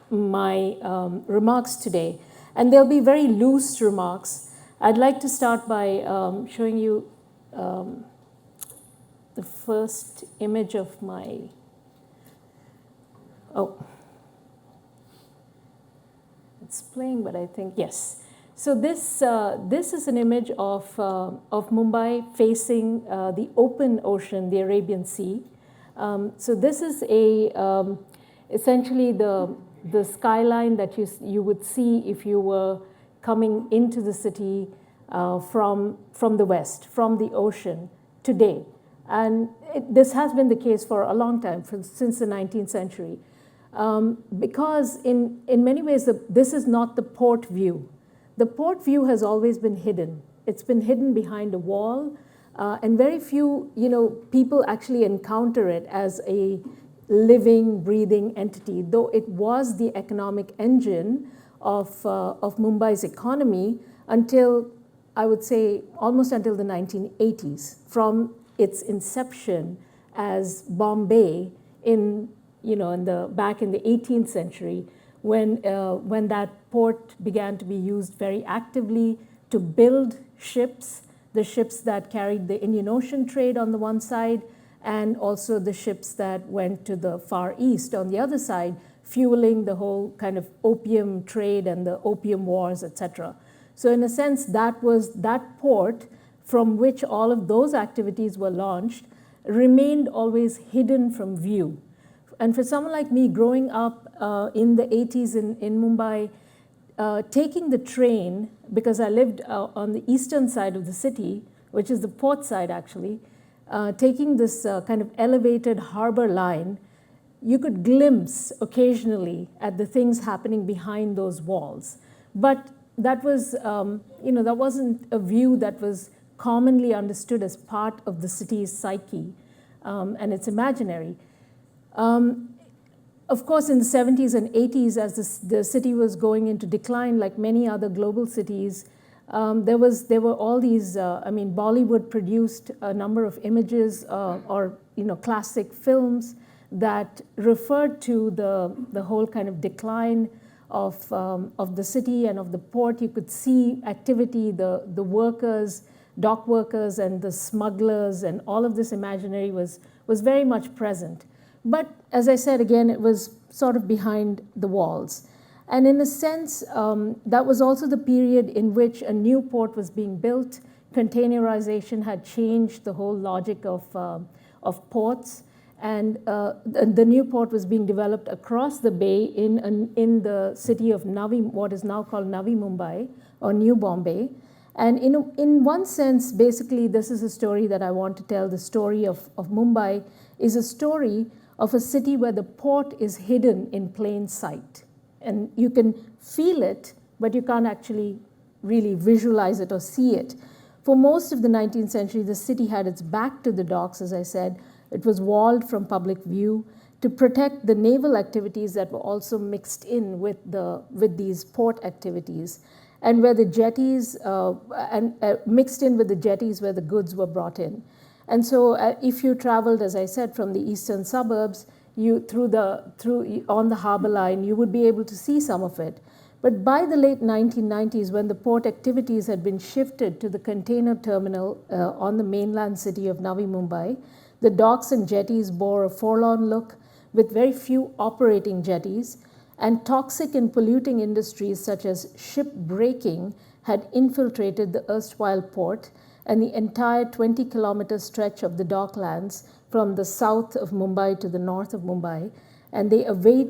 my remarks today. And they'll be very loose remarks. I'd like to start by showing you the first image of my, it's playing, but I think, yes. So this is an image of Mumbai facing the open ocean, the Arabian Sea. So this is essentially the skyline that you would see if you were coming into the city from the west, from the ocean today. And this has been the case for a long time, since the 19th century. Because in many ways, this is not the port view. The port view has always been hidden. It's been hidden behind a wall, and very few people actually encounter it as a living, breathing entity, though it was the economic engine of Mumbai's economy until, I would say, almost until the 1980s, from its inception as Bombay back in the 18th century, when that port began to be used very actively to build ships, the ships that carried the Indian Ocean trade on the one side, and also the ships that went to the Far East on the other side, fueling the whole kind of opium trade and the opium wars, etc. So in a sense, that was that port from which all of those activities were launched remained always hidden from view. And for someone like me growing up in the 80s in Mumbai, taking the train, because I lived on the eastern side of the city, which is the port side actually, taking this kind of elevated harbor line, you could glimpse occasionally at the things happening behind those walls. But that was, that wasn't a view that was commonly understood as part of the city's psyche and its imaginary. Of course, in the 70s and 80s, as the city was going into decline, like many other global cities, there were all these, Bollywood produced a number of images or classic films that referred to the whole kind of decline of the city and of the port. You could see activity, the workers, dock workers and the smugglers, and all of this imaginary was very much present. But as I said, again, it was sort of behind the walls. And in a sense, that was also the period in which a new port was being built. Containerization had changed the whole logic of ports. And the new port was being developed across the bay in the city of what is now called Navi Mumbai, or New Bombay. And in one sense, basically, this is a story that I want to tell. The story of Mumbai is a story of a city where the port is hidden in plain sight. And you can feel it, but you can't actually really visualize it or see it. For most of the 19th century, the city had its back to the docks, as I said. It was walled from public view to protect the naval activities that were also mixed in with these port activities, and where the jetties, mixed in with the jetties where the goods were brought in. And so if you traveled, as I said, from the eastern suburbs, on the harbor line, you would be able to see some of it. But by the late 1990s, when the port activities had been shifted to the container terminal on the mainland city of Navi Mumbai, the docks and jetties bore a forlorn look, with very few operating jetties, and toxic and polluting industries such as ship breaking had infiltrated the erstwhile port and the entire 20-kilometer stretch of the docklands from the south of Mumbai to the north of Mumbai, and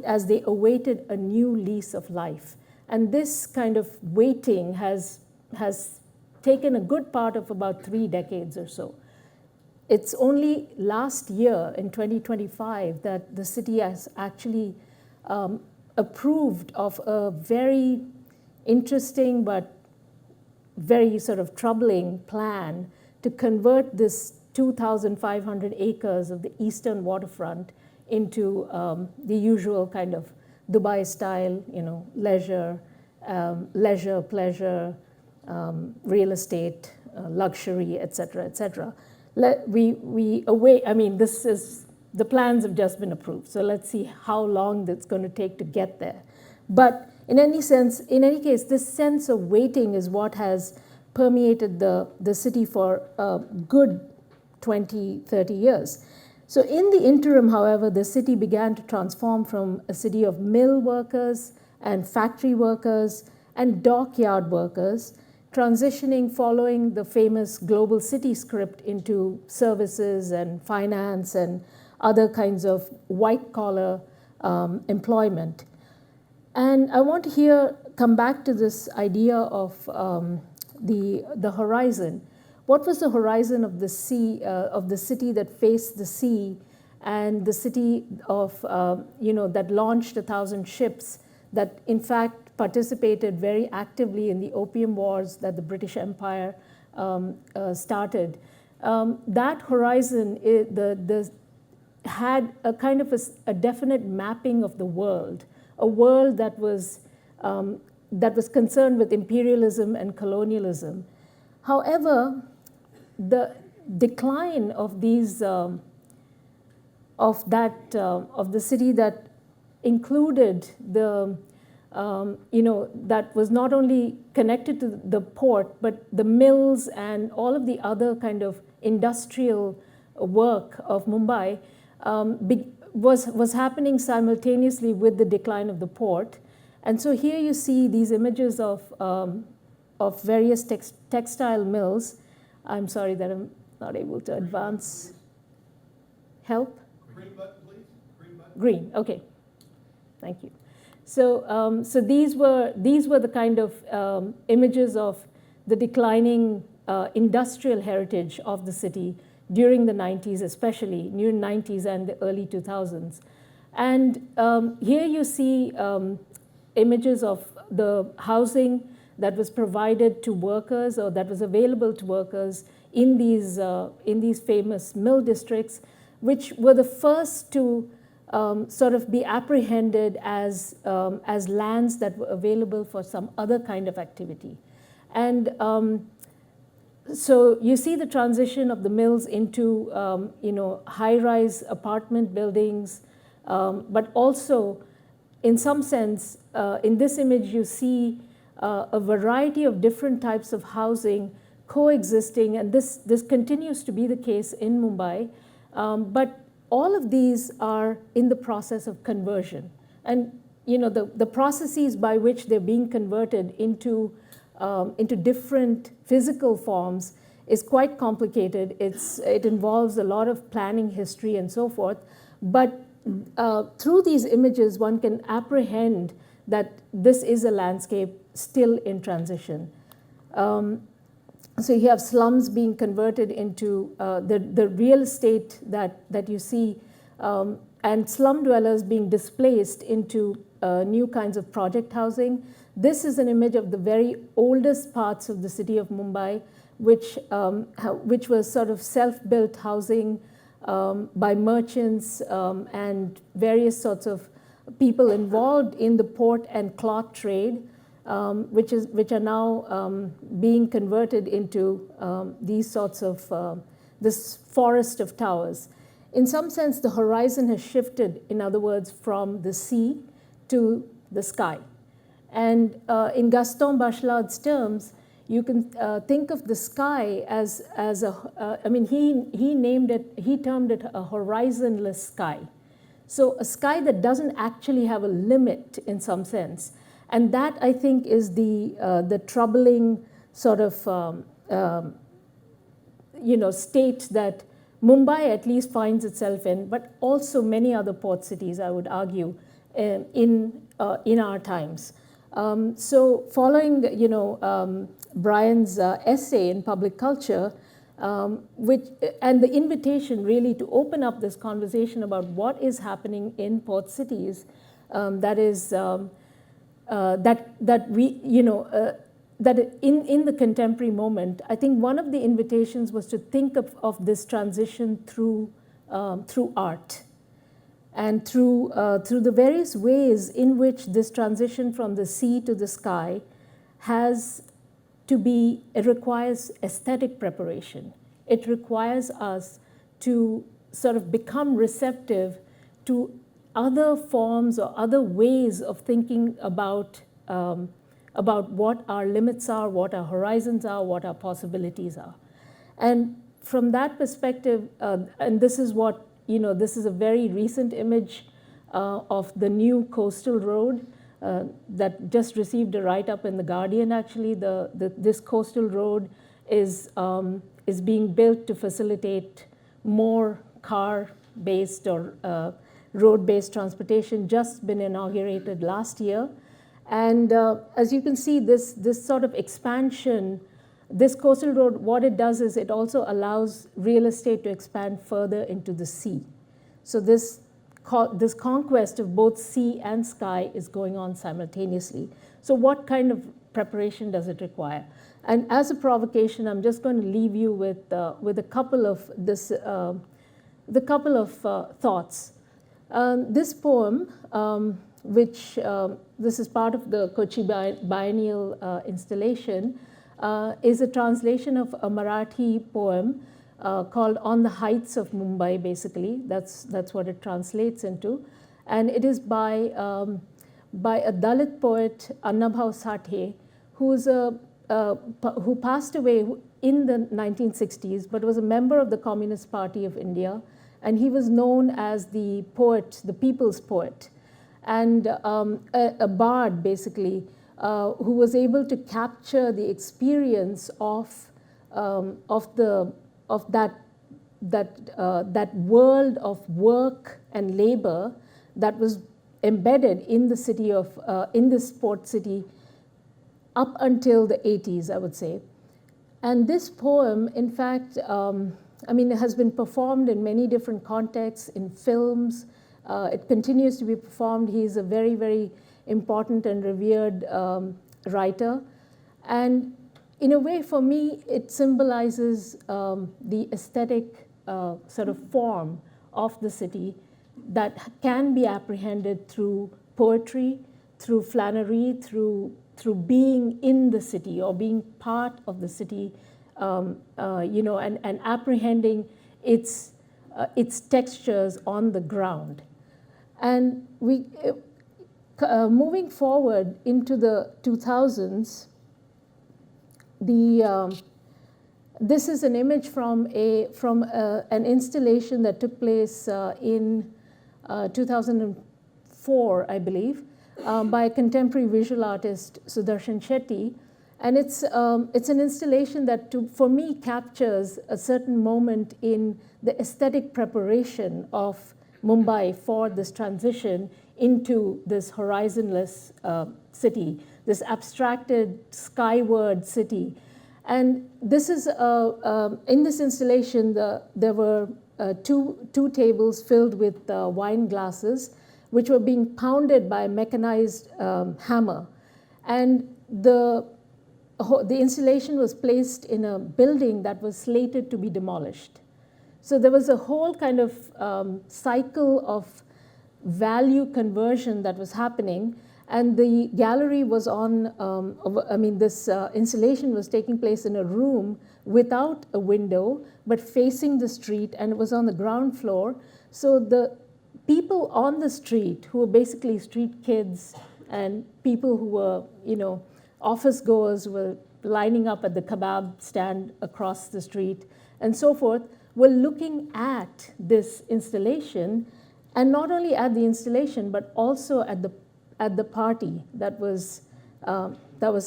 as they awaited a new lease of life. And this kind of waiting has taken a good part of about 3 decades or so. It's only last year, in 2025, that the city has actually approved of a very interesting but very sort of troubling plan to convert this 2,500 acres of the eastern waterfront into the usual kind of Dubai style, leisure, pleasure, real estate, luxury, et cetera, et cetera. The plans have just been approved, so let's see how long that's going to take to get there. But in any case, this sense of waiting is what has permeated the city for a good 20, 30 years. So in the interim, however, the city began to transform from a city of mill workers and factory workers and dockyard workers, transitioning following the famous global city script into services and finance and other kinds of white-collar employment. And I want to come back to this idea of the horizon. What was the horizon of the sea, of the city that faced the sea, and the city of, that launched 1,000 ships, that in fact participated very actively in the Opium Wars that the British Empire started? That horizon had a kind of a definite mapping of the world, a world that was concerned with imperialism and colonialism. However, the decline of these of the city that included that was not only connected to the port, but the mills and all of the other kind of industrial work of Mumbai was happening simultaneously with the decline of the port. And so here you see these images of various textile mills. I'm sorry that I'm not able to advance. Help? Green button, please. Green button. Green, okay. Thank you. So, so these were the kind of images of the declining industrial heritage of the city during the 90s, especially new 90s and the early 2000s. And here you see images of the housing that was provided to workers, or that was available to workers in these famous mill districts, which were the first to sort of be apprehended as lands that were available for some other kind of activity. And so you see the transition of the mills into high-rise apartment buildings, but also, in some sense, in this image you see a variety of different types of housing coexisting, and this continues to be the case in Mumbai. But all of these are in the process of conversion, and the processes by which they're being converted into different physical forms is quite complicated. It involves a lot of planning history and so forth. But through these images, one can apprehend that this is a landscape still in transition. So you have slums being converted into the real estate that you see, and slum dwellers being displaced into new kinds of project housing. This is an image of the very oldest parts of the city of Mumbai, which was sort of self-built housing by merchants and various sorts of people involved in the port and cloth trade, which are now being converted into these sorts of this forest of towers. In some sense, the horizon has shifted, in other words, from the sea to the sky. And in Gaston Bachelard's terms, you can think of the sky as he termed it a horizonless sky. So a sky that doesn't actually have a limit in some sense. And that, I think, is the troubling sort of state that Mumbai at least finds itself in, but also many other port cities, I would argue, in our times. So following, Brian's essay in Public Culture, and the invitation really to open up this conversation about what is happening in port cities, in the contemporary moment, I think one of the invitations was to think of this transition through art and through the various ways in which this transition from the sea to the sky it requires aesthetic preparation. It requires us to sort of become receptive to other forms or other ways of thinking about what our limits are, what our horizons are, what our possibilities are. And from that perspective, and this is what, this is a very recent image of the new coastal road that just received a write-up in The Guardian, actually. This coastal road is being built to facilitate more car-based or road-based transportation, just been inaugurated last year. And as you can see, this sort of expansion, this coastal road, what it does is it also allows real estate to expand further into the sea. So this conquest of both sea and sky is going on simultaneously. So what kind of preparation does it require? And as a provocation, I'm just going to leave you with a couple of thoughts. This poem, which this is part of the Kochi Biennial installation, is a translation of a Marathi poem called On the Heights of Mumbai, basically. That's what it translates into. And it is by a Dalit poet, Annabhav Sathe, who passed away in the 1960s, but was a member of the Communist Party of India. And he was known as the poet, the people's poet, and a bard, basically, who was able to capture the experience of that world of work and labor that was embedded in the city of in this port city up until the 80s, I would say. And this poem, in fact, it has been performed in many different contexts, in films. It continues to be performed. He's a very, very important and revered writer. And in a way, for me, it symbolizes the aesthetic sort of form of the city that can be apprehended through poetry, through flânerie, through being in the city or being part of the city, and apprehending its textures on the ground. And moving forward into the 2000s, this is an image from an installation that took place in 2004, I believe, by a contemporary visual artist, Sudarshan Shetty. And it's an installation that, for me, captures a certain moment in the aesthetic preparation of Mumbai for this transition into this horizonless city, this abstracted skyward city. And this is in this installation, there were two tables filled with wine glasses, which were being pounded by a mechanized hammer. And the installation was placed in a building that was slated to be demolished. So there was a whole kind of cycle of value conversion that was happening. And the gallery was this installation was taking place in a room without a window, but facing the street, and it was on the ground floor. So the people on the street, who were basically street kids and people who were, office goers, were lining up at the kebab stand across the street and so forth, were looking at this installation, and not only at the installation, but also at the party that was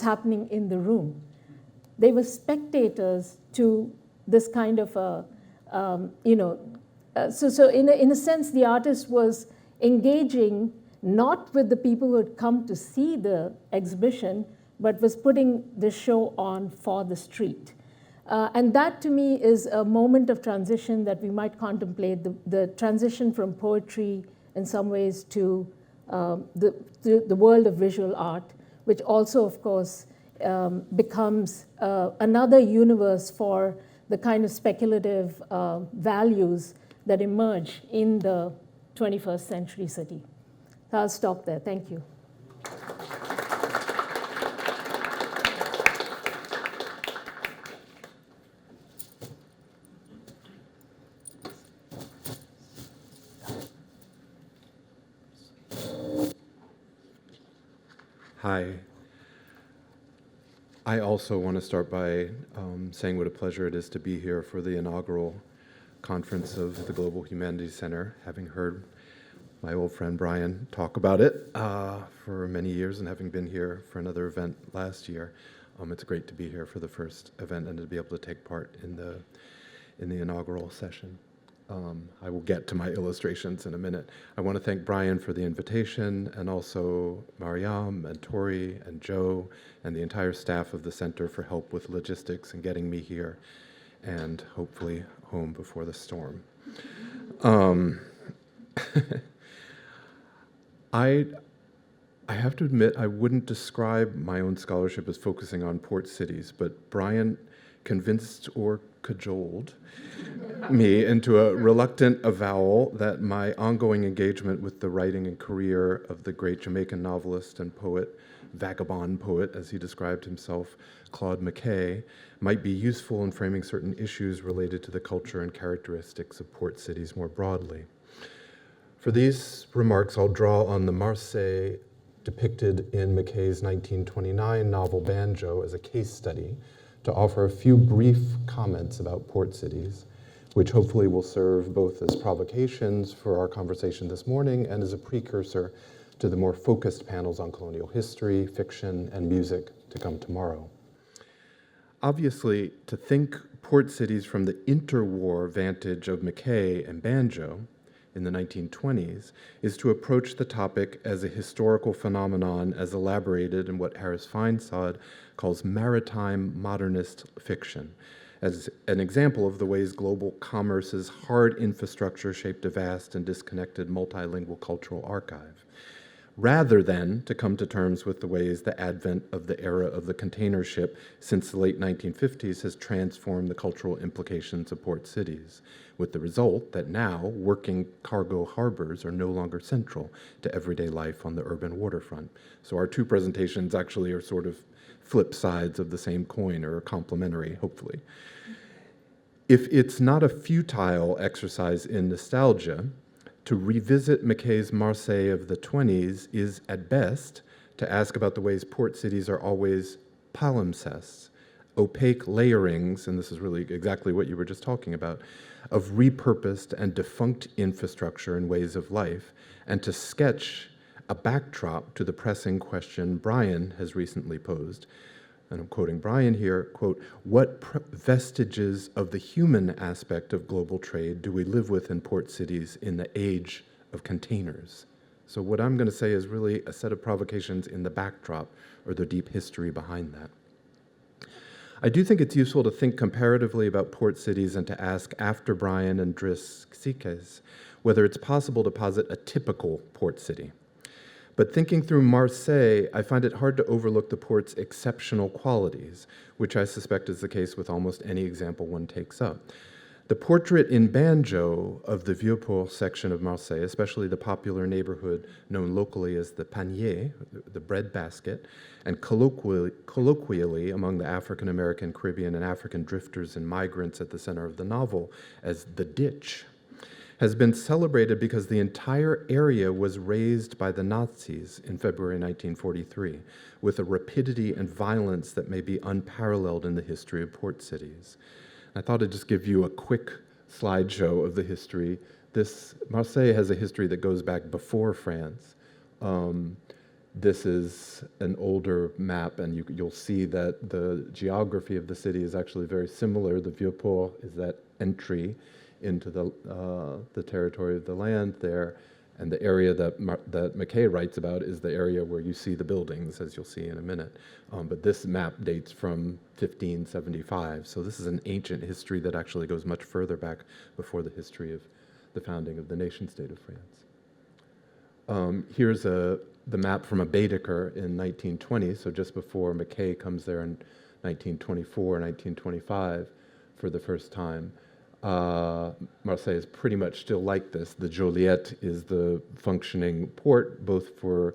happening in the room. They were spectators to this kind of so in a sense, the artist was engaging not with the people who had come to see the exhibition, but was putting the show on for the street. And that, to me, is a moment of transition that we might contemplate, the transition from poetry, in some ways, to the world of visual art, which also, of course, becomes another universe for the kind of speculative values that emerge in the 21st century city. So I'll stop there. Thank you. Hi. I also want to start by saying what a pleasure it is to be here for the inaugural conference of the Global Humanities Center, having heard my old friend Brian talk about it for many years and having been here for another event last year. It's great to be here for the first event and to be able to take part in the inaugural session. I will get to my illustrations in a minute. I want to thank Brian for the invitation, and also Mariam and Tori and Joe and the entire staff of the center for help with logistics and getting me here and hopefully home before the storm. I have to admit I wouldn't describe my own scholarship as focusing on port cities, but Brian convinced or cajoled me into a reluctant avowal that my ongoing engagement with the writing and career of the great Jamaican novelist and poet, vagabond poet, as he described himself, Claude McKay, might be useful in framing certain issues related to the culture and characteristics of port cities more broadly. For these remarks, I'll draw on the Marseille depicted in McKay's 1929 novel Banjo as a case study to offer a few brief comments about port cities, which hopefully will serve both as provocations for our conversation this morning and as a precursor to the more focused panels on colonial history, fiction, and music to come tomorrow. Obviously, to think port cities from the interwar vantage of McKay and Banjo in the 1920s is to approach the topic as a historical phenomenon as elaborated in what Harris Feinsod calls maritime modernist fiction, as an example of the ways global commerce's hard infrastructure shaped a vast and disconnected multilingual cultural archive, rather than to come to terms with the ways the advent of the era of the container ship since the late 1950s has transformed the cultural implications of port cities, with the result that now working cargo harbors are no longer central to everyday life on the urban waterfront. So our two presentations actually are sort of flip sides of the same coin, or complementary, hopefully. If it's not a futile exercise in nostalgia, to revisit McKay's Marseille of the 20s is, at best, to ask about the ways port cities are always palimpsests, opaque layerings, and this is really exactly what you were just talking about, of repurposed and defunct infrastructure and ways of life, and to sketch a backdrop to the pressing question Brian has recently posed, and I'm quoting Brian here, quote, what vestiges of the human aspect of global trade do we live with in port cities in the age of containers? So what I'm going to say is really a set of provocations in the backdrop, or the deep history behind that. I do think it's useful to think comparatively about port cities and to ask, after Brian and Dris Xikes, whether it's possible to posit a typical port city. But thinking through Marseille, I find it hard to overlook the port's exceptional qualities, which I suspect is the case with almost any example one takes up. The portrait in Banjo of the Vieux-Port section of Marseille, especially the popular neighborhood known locally as the panier, the bread basket, and colloquially among the African-American, Caribbean, and African drifters and migrants at the center of the novel as the ditch, has been celebrated because the entire area was razed by the Nazis in February 1943, with a rapidity and violence that may be unparalleled in the history of port cities. I thought I'd just give you a quick slideshow of the history. Marseille has a history that goes back before France. This is an older map, and you'll see that the geography of the city is actually very similar. The Vieux-Port is that entry into the territory of the land there, and the area that McKay writes about is the area where you see the buildings, as you'll see in a minute. But this map dates from 1575, so this is an ancient history that actually goes much further back before the history of the founding of the nation-state of France. Here's a the map from a Baedeker in 1920, so just before Mackay comes there in 1924, 1925 for the first time. Marseille is pretty much still like this. The Joliette is the functioning port, both for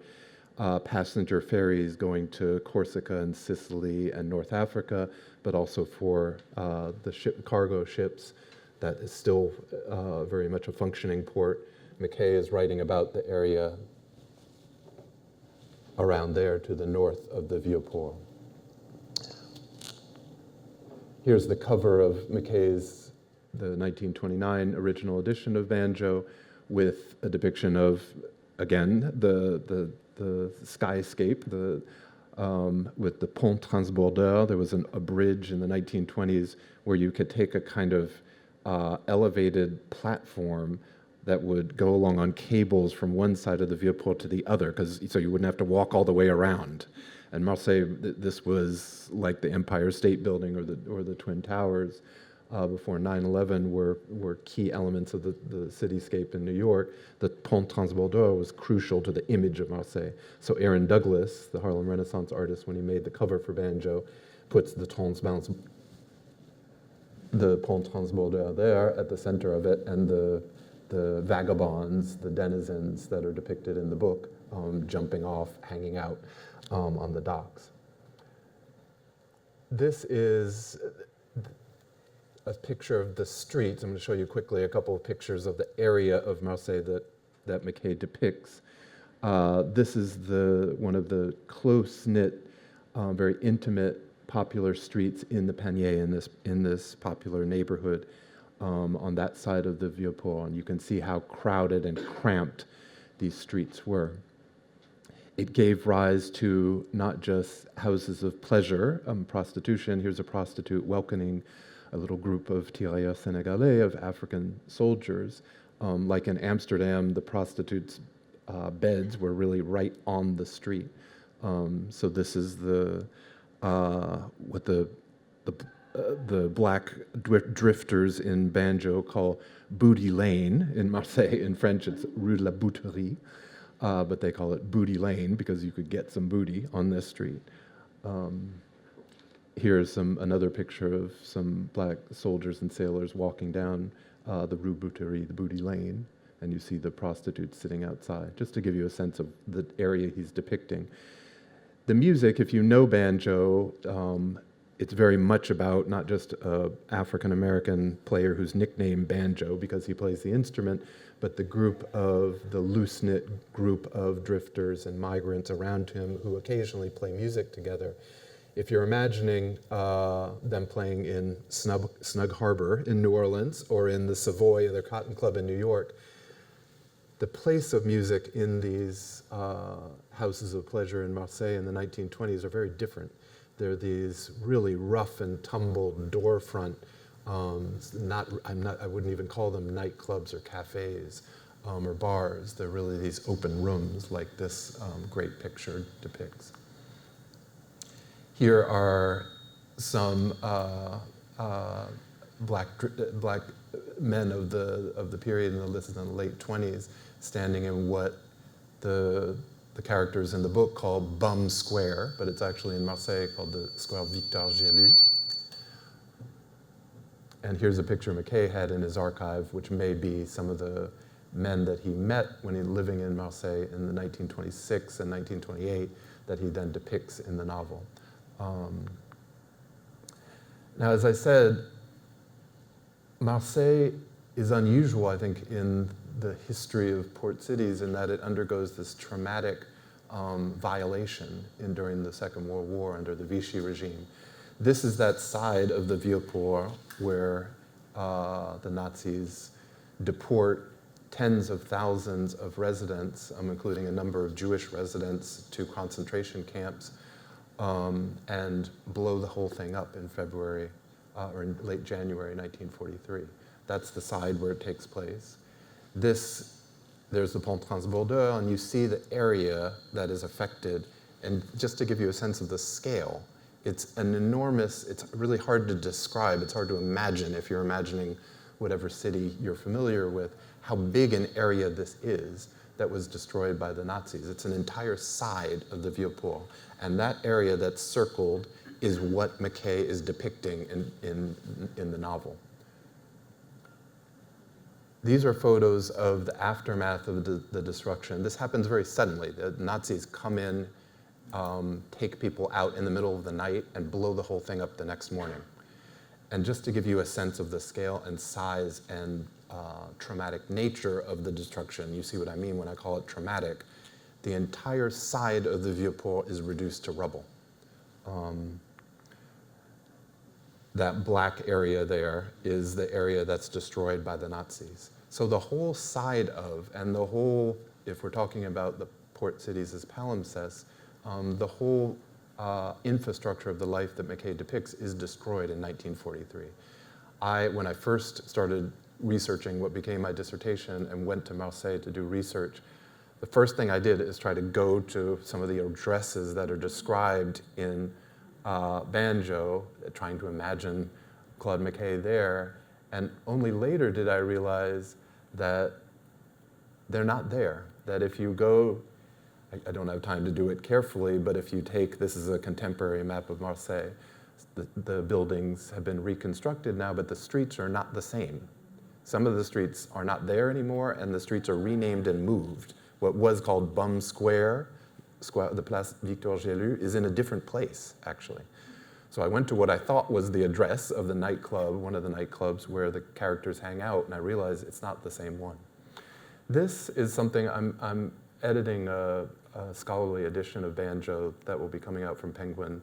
passenger ferries going to Corsica and Sicily and North Africa, but also for the cargo ships. That is still very much a functioning port. Mackay is writing about the area around there to the north of the Vieux-Port. Here's the cover of Mackay's, the 1929 original edition of Banjo, with a depiction of, again, the skyscape, with the Pont Transbordeur. There was a bridge in the 1920s where you could take a kind of elevated platform that would go along on cables from one side of the Vieux-Port to the other, so you wouldn't have to walk all the way around. And Marseille, this was like the Empire State Building or the Twin Towers before 9/11 were key elements of the cityscape in New York. The Pont Transbordeur was crucial to the image of Marseille. So Aaron Douglas, the Harlem Renaissance artist, when he made the cover for Banjo, puts the Pont Transbordeur there at the center of it, and the vagabonds, the denizens that are depicted in the book, jumping off, hanging out on the docks. This is a picture of the streets. I'm going to show you quickly a couple of pictures of the area of Marseille that Mackay depicts. This is one of the close-knit, very intimate, popular streets in the Panier, in this popular neighborhood on that side of the Vieux-Port. And you can see how crowded and cramped these streets were. It gave rise to not just houses of pleasure, prostitution. Here's a prostitute welcoming a little group of tirailleurs sénégalais, of African soldiers. Like in Amsterdam, the prostitutes' beds were really right on the street. So this is what the black drifters in Banjo call Booty Lane. In Marseille, in French, it's Rue de la Bouterie, but they call it Booty Lane because you could get some booty on this street. Here's another picture of some black soldiers and sailors walking down the Rue Bouterie, the Booty Lane, and you see the prostitutes sitting outside, just to give you a sense of the area he's depicting. The music, if you know Banjo, it's very much about not just an African-American player who's nicknamed Banjo because he plays the instrument, but the loose-knit group of drifters and migrants around him who occasionally play music together. If you're imagining them playing in Snug Harbor in New Orleans or in the Savoy or the Cotton Club in New York, the place of music in these houses of pleasure in Marseille in the 1920s are very different. They're these really rough and tumble doorfront, I wouldn't even call them nightclubs or cafes or bars. They're really these open rooms like this great picture depicts. Here are some black men of the period in the late 20s standing in what the characters in the book call Bum Square, but it's actually in Marseille called the Square Victor Gélu. And here's a picture Mackay had in his archive, which may be some of the men that he met when he was living in Marseille in the 1926 and 1928 that he then depicts in the novel. Now, as I said, Marseille is unusual, I think, in the history of port cities in that it undergoes this traumatic violation during the Second World War under the Vichy regime. This is that side of the Vieux-Port where the Nazis deport tens of thousands of residents, including a number of Jewish residents, to concentration camps, and blow the whole thing up in February or in late January 1943. That's the side where it takes place. There's the Pont Transbordeur, and you see the area that is affected. And just to give you a sense of the scale, it's really hard to describe. It's hard to imagine, if you're imagining whatever city you're familiar with, how big an area this is. that was destroyed by the Nazis. It's an entire side of the Vieux-Port. And that area that's circled is what McKay is depicting in the novel. These are photos of the aftermath of the destruction. This happens very suddenly. The Nazis come in, take people out in the middle of the night, and blow the whole thing up the next morning. And just to give you a sense of the scale and size and traumatic nature of the destruction, you see what I mean when I call it traumatic, the entire side of the Vieux-Port is reduced to rubble. That black area there is the area that's destroyed by the Nazis. So the whole side of, and the whole, if we're talking about the port cities as palimpsest, the whole infrastructure of the life that McKay depicts is destroyed in 1943. When I first started researching what became my dissertation and went to Marseille to do research, the first thing I did is try to go to some of the addresses that are described in Banjo, trying to imagine Claude McKay there, and only later did I realize that they're not there. That if you go, I don't have time to do it carefully, but if you take, this is a contemporary map of Marseille, the buildings have been reconstructed now, but the streets are not the same. Some of the streets are not there anymore, and the streets are renamed and moved. What was called Bum Square, the Place Victor Gélu, is in a different place, actually. So I went to what I thought was the address of the nightclub, one of the nightclubs where the characters hang out, and I realized it's not the same one. This is something, I'm editing a scholarly edition of Banjo that will be coming out from Penguin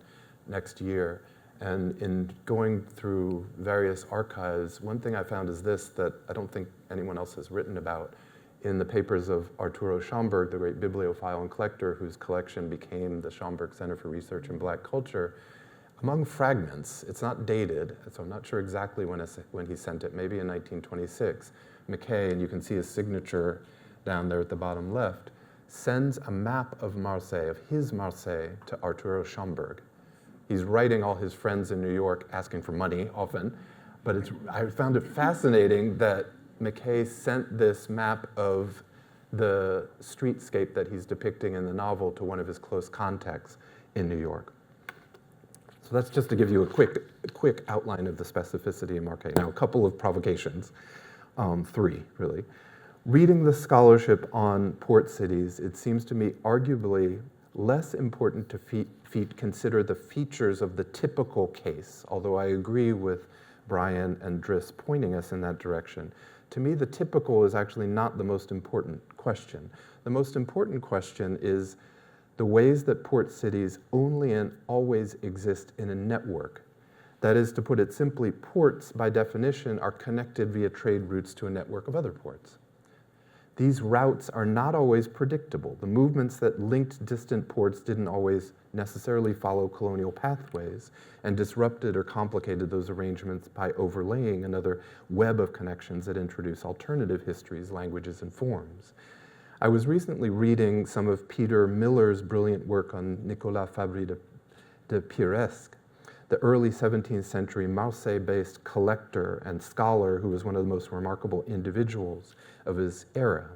next year. And in going through various archives, one thing I found is this, that I don't think anyone else has written about. In the papers of Arturo Schomburg, the great bibliophile and collector whose collection became the Schomburg Center for Research in Black Culture, among fragments, it's not dated, so I'm not sure exactly when he sent it, maybe in 1926, McKay, and you can see his signature down there at the bottom left, sends a map of Marseille, of his Marseille, to Arturo Schomburg. He's writing all his friends in New York, asking for money often, but I found it fascinating that McKay sent this map of the streetscape that he's depicting in the novel to one of his close contacts in New York. So that's just to give you a quick outline of the specificity of Marseille. Now, a couple of provocations, three, really. Reading the scholarship on port cities, it seems to me arguably less important to consider the features of the typical case, although I agree with Brian and Driss pointing us in that direction. To me, the typical is actually not the most important question. The most important question is the ways that port cities only and always exist in a network. That is, to put it simply, ports, by definition, are connected via trade routes to a network of other ports. These routes are not always predictable. The movements that linked distant ports didn't always necessarily follow colonial pathways and disrupted or complicated those arrangements by overlaying another web of connections that introduce alternative histories, languages, and forms. I was recently reading some of Peter Miller's brilliant work on Nicolas Fabry de Piresque, the early 17th century Marseille-based collector and scholar who was one of the most remarkable individuals of his era.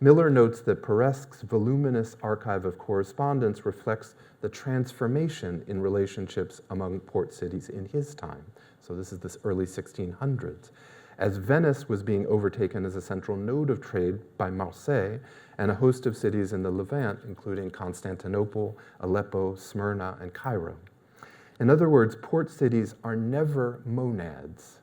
Miller notes that Piresque's voluminous archive of correspondence reflects the transformation in relationships among port cities in his time. So this is this early 1600s. As Venice was being overtaken as a central node of trade by Marseille and a host of cities in the Levant, including Constantinople, Aleppo, Smyrna, and Cairo. In other words, port cities are never monads.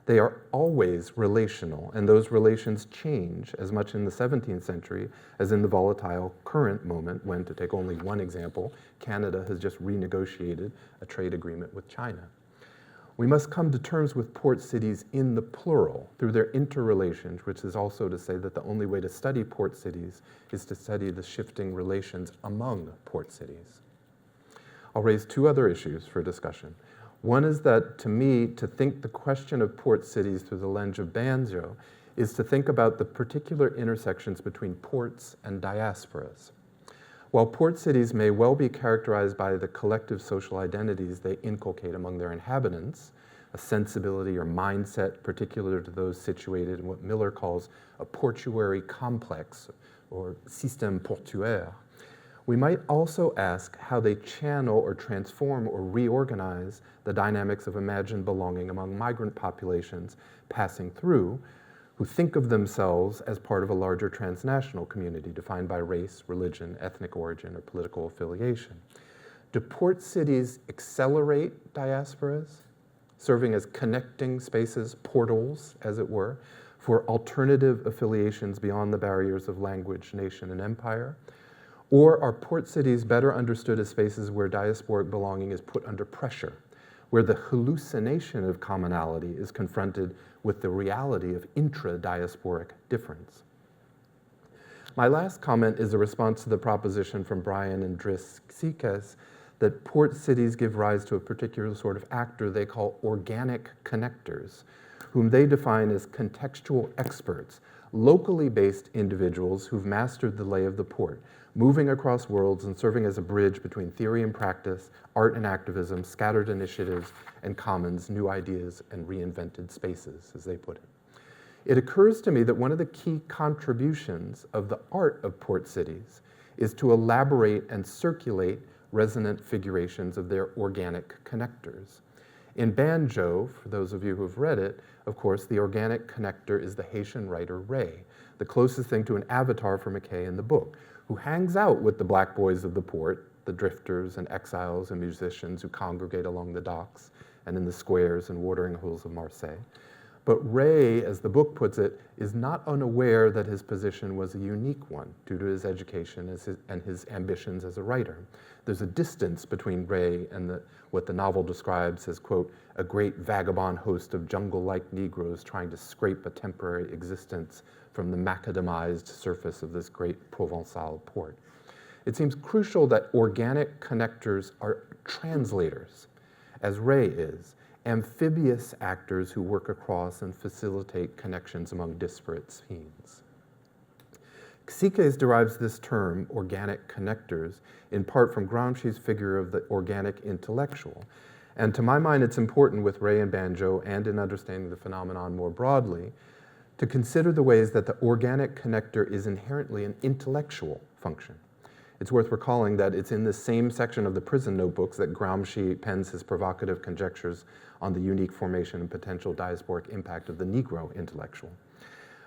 They are always relational, and those relations change as much in the 17th century as in the volatile current moment when, to take only one example, Canada has just renegotiated a trade agreement with China. We must come to terms with port cities in the plural through their interrelations, which is also to say that the only way to study port cities is to study the shifting relations among port cities. I'll raise two other issues for discussion. One is that, to me, to think the question of port cities through the lens of Banjo is to think about the particular intersections between ports and diasporas. While port cities may well be characterized by the collective social identities they inculcate among their inhabitants, a sensibility or mindset particular to those situated in what Miller calls a portuary complex, or système portuaire. We might also ask how they channel or transform or reorganize the dynamics of imagined belonging among migrant populations passing through, who think of themselves as part of a larger transnational community defined by race, religion, ethnic origin, or political affiliation. Do port cities accelerate diasporas, serving as connecting spaces, portals, as it were, for alternative affiliations beyond the barriers of language, nation, and empire? Or are port cities better understood as spaces where diasporic belonging is put under pressure, where the hallucination of commonality is confronted with the reality of intra-diasporic difference? My last comment is a response to the proposition from Brian and Dris Xiques that port cities give rise to a particular sort of actor they call organic connectors, whom they define as contextual experts, locally based individuals who've mastered the lay of the port, moving across worlds and serving as a bridge between theory and practice, art and activism, scattered initiatives and commons, new ideas and reinvented spaces, as they put it. It occurs to me that one of the key contributions of the art of port cities is to elaborate and circulate resonant figurations of their organic connectors. In Banjo, for those of you who have read it, of course, the organic connector is the Haitian writer Ray, the closest thing to an avatar for McKay in the book, who hangs out with the black boys of the port, the drifters and exiles and musicians who congregate along the docks and in the squares and watering holes of Marseille. But Ray, as the book puts it, is not unaware that his position was a unique one due to his education and his ambitions as a writer. There's a distance between Ray and what the novel describes as, quote, a great vagabond host of jungle-like Negroes trying to scrape a temporary existence from the macadamized surface of this great Provençal port. It seems crucial that organic connectors are translators, as Ray is, amphibious actors who work across and facilitate connections among disparate scenes. Xiques derives this term, organic connectors, in part from Gramsci's figure of the organic intellectual. And to my mind, it's important with Ray and Banjo, and in understanding the phenomenon more broadly, to consider the ways that the organic connector is inherently an intellectual function. It's worth recalling that it's in the same section of the prison notebooks that Gramsci pens his provocative conjectures on the unique formation and potential diasporic impact of the Negro intellectual.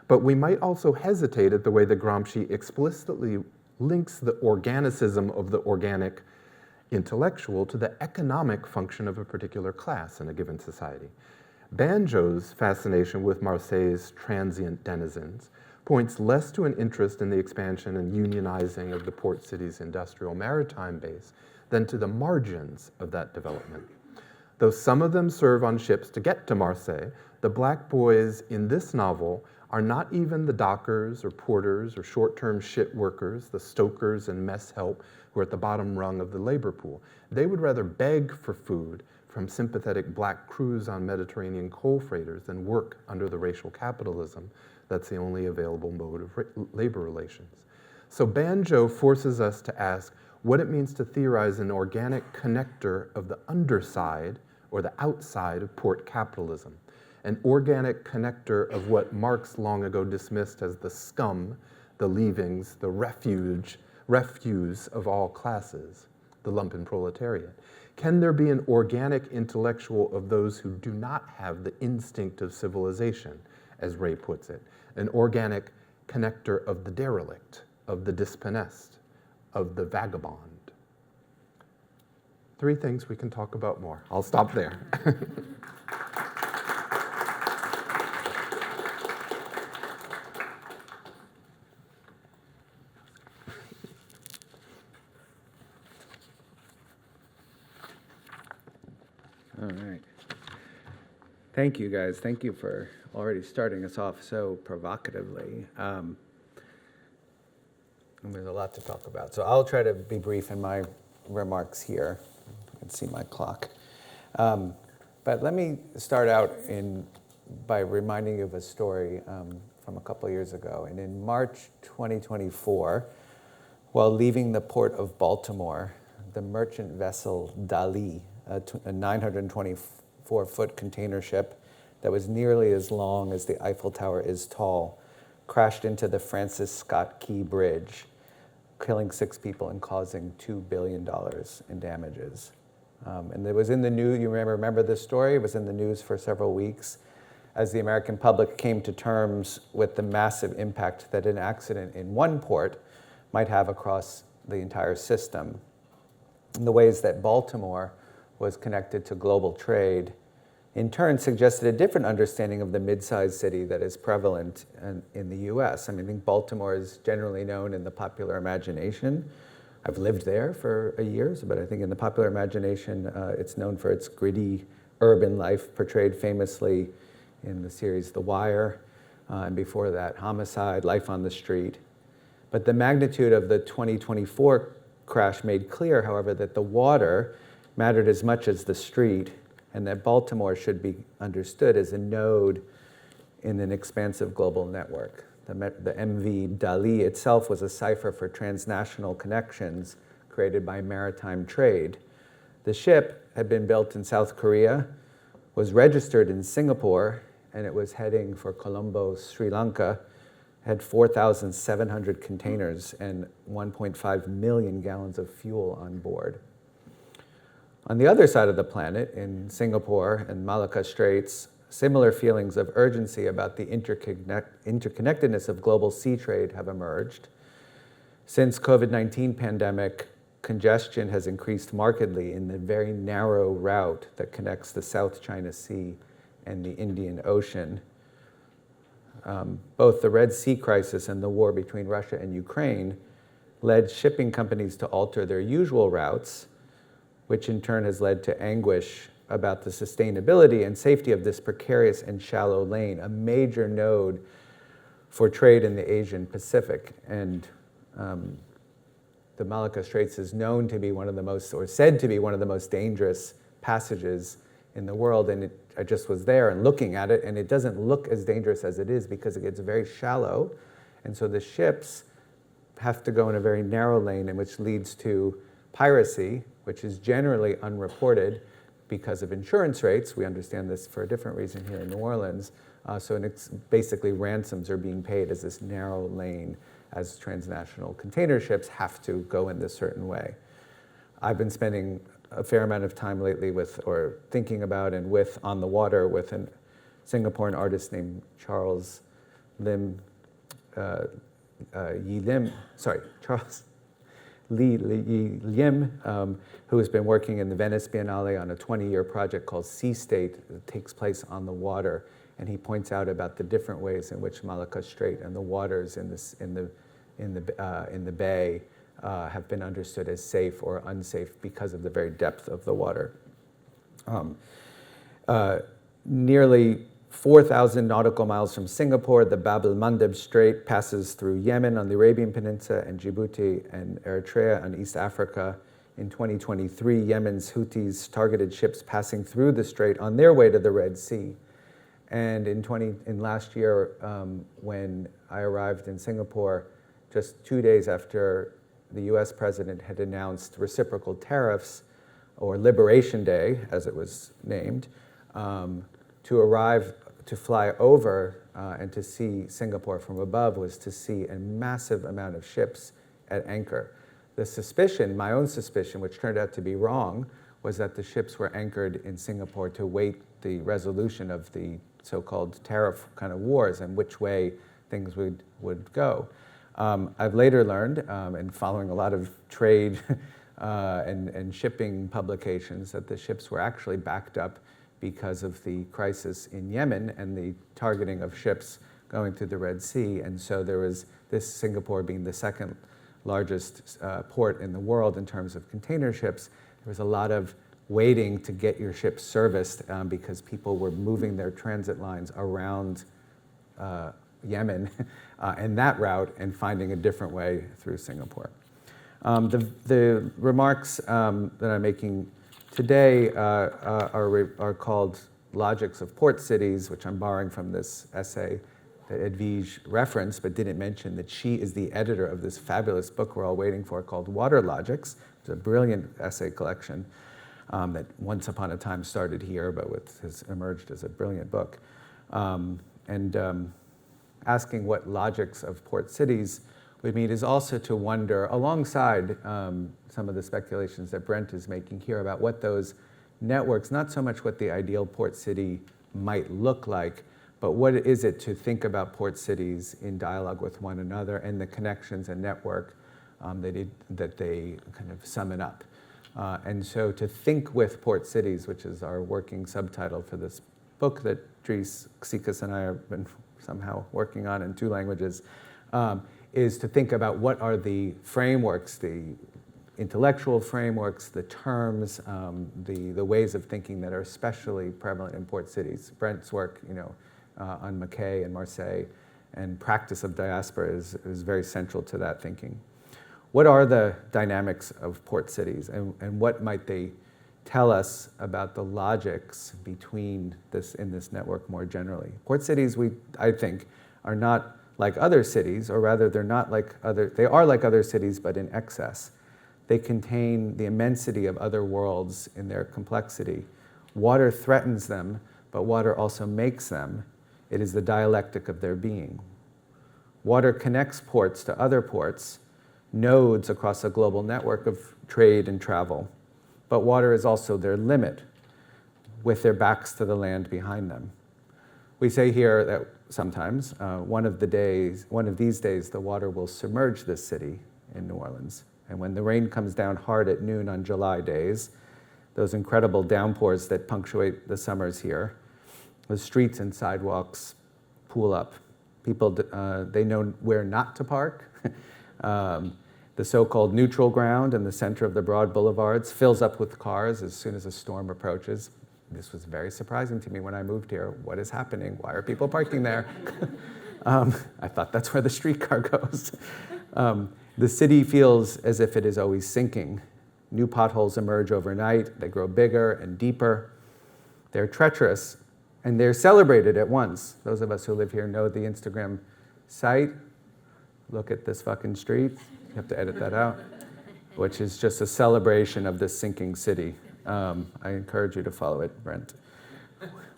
But we might also hesitate at the way that Gramsci explicitly links the organicism of the organic intellectual to the economic function of a particular class in a given society. Banjo's fascination with Marseille's transient denizens points less to an interest in the expansion and unionizing of the port city's industrial maritime base than to the margins of that development. Though some of them serve on ships to get to Marseille, the black boys in this novel are not even the dockers or porters or short-term ship workers, the stokers and mess help who are at the bottom rung of the labor pool. They would rather beg for food from sympathetic black crews on Mediterranean coal freighters than work under the racial capitalism that's the only available mode of labor relations. So Banjo forces us to ask what it means to theorize an organic connector of the underside or the outside of port capitalism, an organic connector of what Marx long ago dismissed as the scum, the leavings, the refuse of all classes, the lumpen proletariat. Can there be an organic intellectual of those who do not have the instinct of civilization, as Ray puts it, an organic connector of the derelict, of the dispossessed, of the vagabond? Three things we can talk about more. I'll stop there. All right. Thank you, guys. Thank you for already starting us off so provocatively. There's a lot to talk about. So I'll try to be brief in my remarks here. You can see my clock. But let me start out by reminding you of a story from a couple years ago. And in March 2024, while leaving the port of Baltimore, the merchant vessel Dali, a 924-foot container ship that was nearly as long as the Eiffel Tower is tall, crashed into the Francis Scott Key Bridge, killing 6 people and causing $2 billion in damages. And it was in the news, you remember this story? It was in the news for several weeks as the American public came to terms with the massive impact that an accident in one port might have across the entire system. And the ways that Baltimore was connected to global trade, in turn, suggested a different understanding of the mid-sized city that is prevalent in the US. I mean, I think Baltimore is generally known in the popular imagination. I've lived there for years, but I think in the popular imagination, it's known for its gritty urban life, portrayed famously in the series The Wire, and before that, Homicide, Life on the Street. But the magnitude of the 2024 crash made clear, however, that the water mattered as much as the street, and that Baltimore should be understood as a node in an expansive global network. The MV Dali itself was a cipher for transnational connections created by maritime trade. The ship had been built in South Korea, was registered in Singapore, and it was heading for Colombo, Sri Lanka, had 4,700 containers and 1.5 million gallons of fuel on board. On the other side of the planet, in Singapore and Malacca Straits, similar feelings of urgency about the interconnectedness of global sea trade have emerged. Since COVID-19 pandemic, congestion has increased markedly in the very narrow route that connects the South China Sea and the Indian Ocean. Both the Red Sea crisis and the war between Russia and Ukraine led shipping companies to alter their usual routes, which in turn has led to anguish about the sustainability and safety of this precarious and shallow lane, a major node for trade in the Asian Pacific. And the Malacca Straits is known to be one of the most, or said to be one of the most dangerous passages in the world. And I just was there and looking at it, and it doesn't look as dangerous as it is because it gets very shallow. And so the ships have to go in a very narrow lane, and which leads to piracy, which is generally unreported because of insurance rates. We understand this for a different reason here in New Orleans. So it's basically ransoms are being paid as this narrow lane as transnational container ships have to go in this certain way. I've been spending a fair amount of time lately with, or thinking about and with, on the water with a Singaporean artist named Charles Lim, Charles Lee Lim, who has been working in the Venice Biennale on a 20-year project called Sea State that takes place on the water. And he points out about the different ways in which Malacca Strait and the waters in the bay have been understood as safe or unsafe because of the very depth of the water. Nearly 4,000 nautical miles from Singapore, the Bab el-Mandeb Strait passes through Yemen on the Arabian Peninsula and Djibouti and Eritrea on East Africa. In 2023, Yemen's Houthis targeted ships passing through the strait on their way to the Red Sea. And in last year, when I arrived in Singapore, just 2 days after the US president had announced reciprocal tariffs, or Liberation Day, as it was named, to fly over and to see Singapore from above was to see a massive amount of ships at anchor. The suspicion, my own suspicion, which turned out to be wrong, was that the ships were anchored in Singapore to wait the resolution of the so-called tariff kind of wars and which way things would go. I've later learned, in following a lot of trade and shipping publications, that the ships were actually backed up because of the crisis in Yemen and the targeting of ships going through the Red Sea. And so there was this, Singapore being the second largest port in the world in terms of container ships, there was a lot of waiting to get your ships serviced because people were moving their transit lines around Yemen and that route and finding a different way through Singapore. The remarks that I'm making today are called Logics of Port Cities, which I'm borrowing from this essay that Edwige referenced, but didn't mention that she is the editor of this fabulous book we're all waiting for called Water Logics. It's a brilliant essay collection that once upon a time started here, but has emerged as a brilliant book. asking what logics of port cities would mean is also to wonder, alongside some of the speculations that Brent is making here about what those networks, not so much what the ideal port city might look like, but what is it to think about port cities in dialogue with one another and the connections and network that they kind of summon up. And so to think with port cities, which is our working subtitle for this book that Dries Xikas and I have been somehow working on in 2 languages, is to think about what are the frameworks, the intellectual frameworks, the terms, the ways of thinking that are especially prevalent in port cities. Brent's work, on Mackay and Marseille and practice of diaspora is very central to that thinking. What are the dynamics of port cities, and what might they tell us about the logics between in this network more generally? Port cities, I think, are not like other cities, or rather they are like other cities, but in excess. They contain the immensity of other worlds in their complexity. Water threatens them, but water also makes them. It is the dialectic of their being. Water connects ports to other ports, nodes across a global network of trade and travel. But water is also their limit, with their backs to the land behind them. We say here that sometimes, one of these days, the water will submerge this city in New Orleans. And when the rain comes down hard at noon on July days, those incredible downpours that punctuate the summers here, the streets and sidewalks pool up. People, they know where not to park. The so-called neutral ground in the center of the broad boulevards fills up with cars as soon as a storm approaches. This was very surprising to me when I moved here. What is happening? Why are people parking there? I thought that's where the streetcar goes. The city feels as if it is always sinking. New potholes emerge overnight. They grow bigger and deeper. They're treacherous, and they're celebrated at once. Those of us who live here know the Instagram site. Look at this fucking street. You have to edit that out, which is just a celebration of this sinking city. I encourage you to follow it, Brent.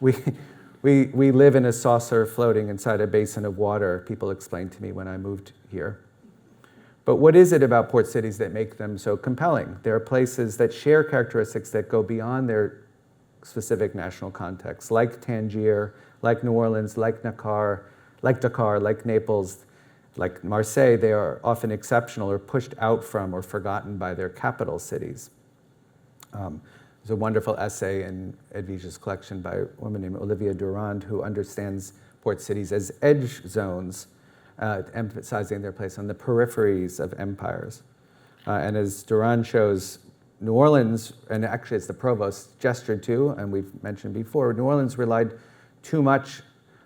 We live in a saucer floating inside a basin of water, people explained to me when I moved here. But what is it about port cities that make them so compelling? There are places that share characteristics that go beyond their specific national context, like Tangier, like New Orleans, like Dakar, like Naples, like Marseille. They are often exceptional or pushed out from or forgotten by their capital cities. There's a wonderful essay in Edwige's collection by a woman named Olivia Durand, who understands port cities as edge zones, emphasizing their place on the peripheries of empires. And as Durand shows, New Orleans, and actually it's the provost gestured to, and we've mentioned before, New Orleans relied too much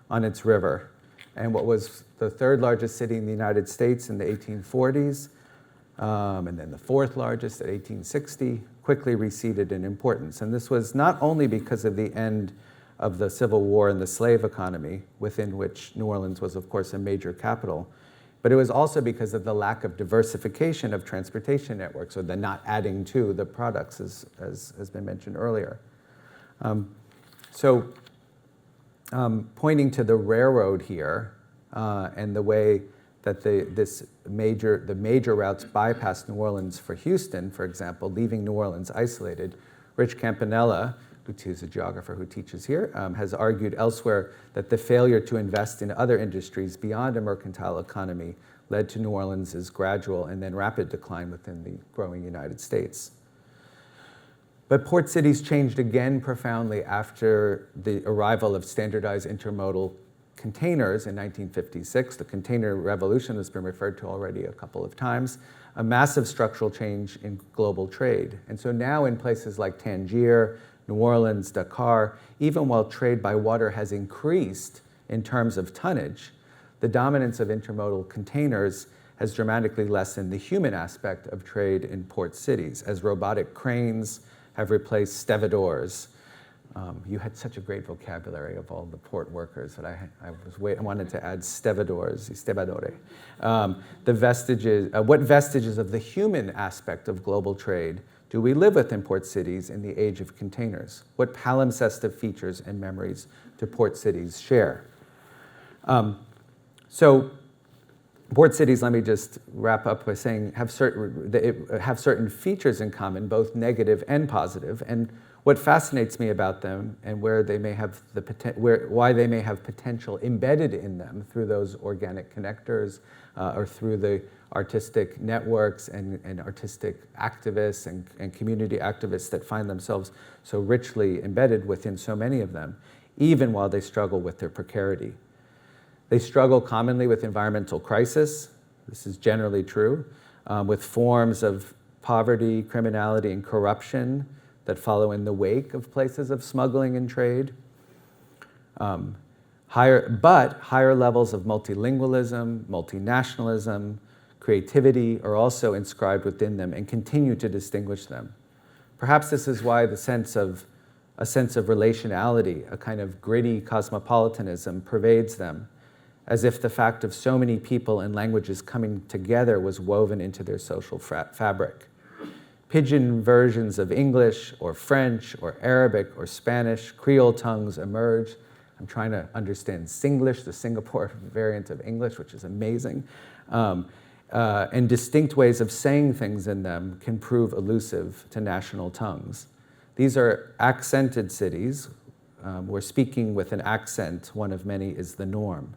on its river. And what was the 3rd largest city in the United States in the 1840s, and then the 4th largest at 1860, quickly receded in importance. And this was not only because of the end of the Civil War and the slave economy, within which New Orleans was, of course, a major capital, but it was also because of the lack of diversification of transportation networks, or the not adding to the products, as has been mentioned earlier. Pointing to the railroad here and the way that the major routes bypass New Orleans for Houston, for example, leaving New Orleans isolated, Rich Campanella, who's a geographer who teaches here, has argued elsewhere that the failure to invest in other industries beyond a mercantile economy led to New Orleans' gradual and then rapid decline within the growing United States. But port cities changed again profoundly after the arrival of standardized intermodal containers in 1956. The container revolution has been referred to already a couple of times, a massive structural change in global trade. And so now in places like Tangier, New Orleans, Dakar, even while trade by water has increased in terms of tonnage, the dominance of intermodal containers has dramatically lessened the human aspect of trade in port cities, as robotic cranes have replaced stevedores. You had such a great vocabulary of all the port workers that I wanted to add stevedores, stevedore. What vestiges of the human aspect of global trade do we live with in port cities in the age of containers? What palimpsestive features and memories do port cities share? So port cities, let me just wrap up by saying, have certain features in common, both negative and positive. And what fascinates me about them and where they may have why they may have potential embedded in them through those organic connectors or through the artistic networks and artistic activists and community activists that find themselves so richly embedded within so many of them, even while they struggle with their precarity. They struggle commonly with environmental crisis. This is generally true, with forms of poverty, criminality, and corruption that follow in the wake of places of smuggling and trade. Higher levels of multilingualism, multinationalism, creativity are also inscribed within them and continue to distinguish them. Perhaps this is why a sense of relationality, a kind of gritty cosmopolitanism pervades them, as if the fact of so many people and languages coming together was woven into their social fabric. Pidgin versions of English or French or Arabic or Spanish, Creole tongues emerge. I'm trying to understand Singlish, the Singapore variant of English, which is amazing. And distinct ways of saying things in them can prove elusive to national tongues. These are accented cities where speaking with an accent, one of many, is the norm.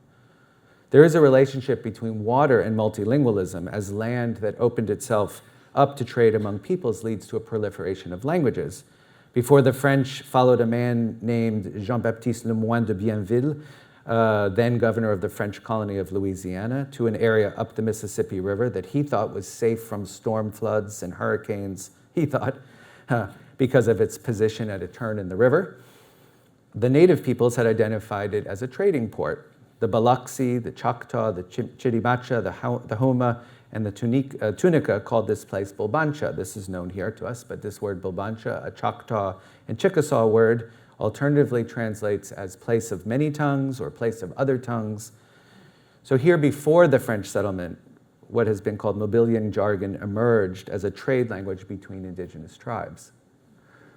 There is a relationship between water and multilingualism, as land that opened itself up to trade among peoples leads to a proliferation of languages. Before the French followed a man named Jean-Baptiste Lemoyne de Bienville, then governor of the French colony of Louisiana, to an area up the Mississippi River that he thought was safe from storm floods and hurricanes, because of its position at a turn in the river. The native peoples had identified it as a trading port. The Biloxi, the Choctaw, the Chitimacha, the Houma, and the Tunica called this place Bulbancha. This is known here to us, but this word Bulbancha, a Choctaw and Chickasaw word, alternatively translates as place of many tongues or place of other tongues. So here before the French settlement, what has been called Mobilian jargon emerged as a trade language between indigenous tribes.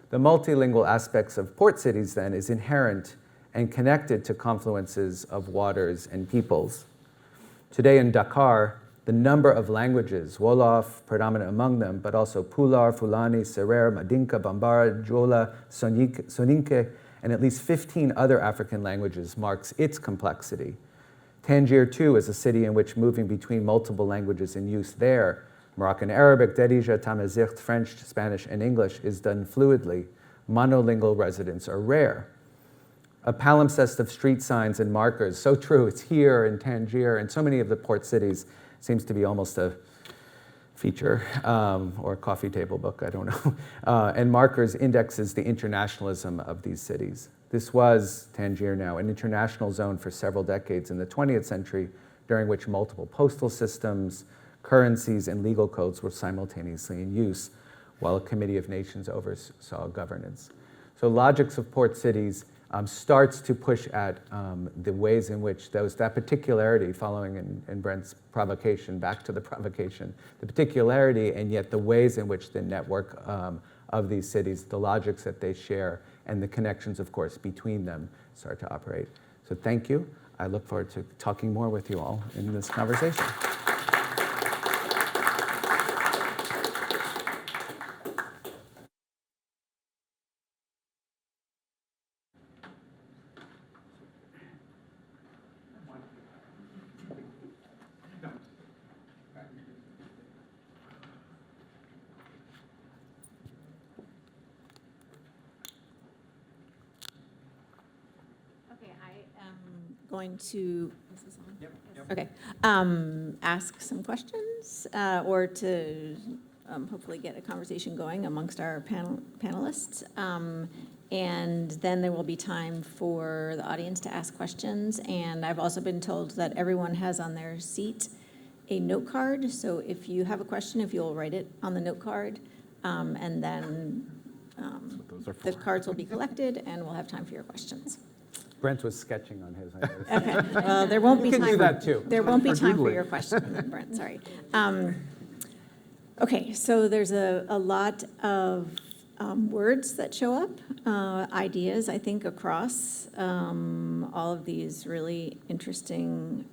The multilingual aspects of port cities then is inherent and connected to confluences of waters and peoples. Today in Dakar, the number of languages, Wolof predominant among them, but also Pular, Fulani, Serer, Madinka, Bambara, Jola, Soninke, and at least 15 other African languages marks its complexity. Tangier, too, is a city in which moving between multiple languages in use there, Moroccan Arabic, Darija, Tamazight, French, Spanish, and English, is done fluidly. Monolingual residents are rare. A palimpsest of street signs and markers, so true, it's here in Tangier, and so many of the port cities, seems to be almost a feature or a coffee table book, I don't know. And markers indexes the internationalism of these cities. This was, Tangier now, an international zone for several decades in the 20th century, during which multiple postal systems, currencies, and legal codes were simultaneously in use, while a Committee of Nations oversaw governance. So logics of port cities starts to push at the ways in which that particularity, following in Brent's provocation, back to the provocation, the particularity and yet the ways in which the network of these cities, the logics that they share, and the connections, of course, between them start to operate. So thank you. I look forward to talking more with you all in this conversation. Going to okay, ask some questions or to hopefully get a conversation going amongst our panelists. And then there will be time for the audience to ask questions. And I've also been told that everyone has on their seat a note card. So if you have a question, if you'll write it on the note card, and then the cards will be collected and we'll have time for your questions. Brent was sketching on his. Okay. Well, there won't be You can time. do that too. There won't be time for doodling. your question, Brent. Sorry. Okay. So there's a lot of words that show up, ideas, I think, across all of these really interesting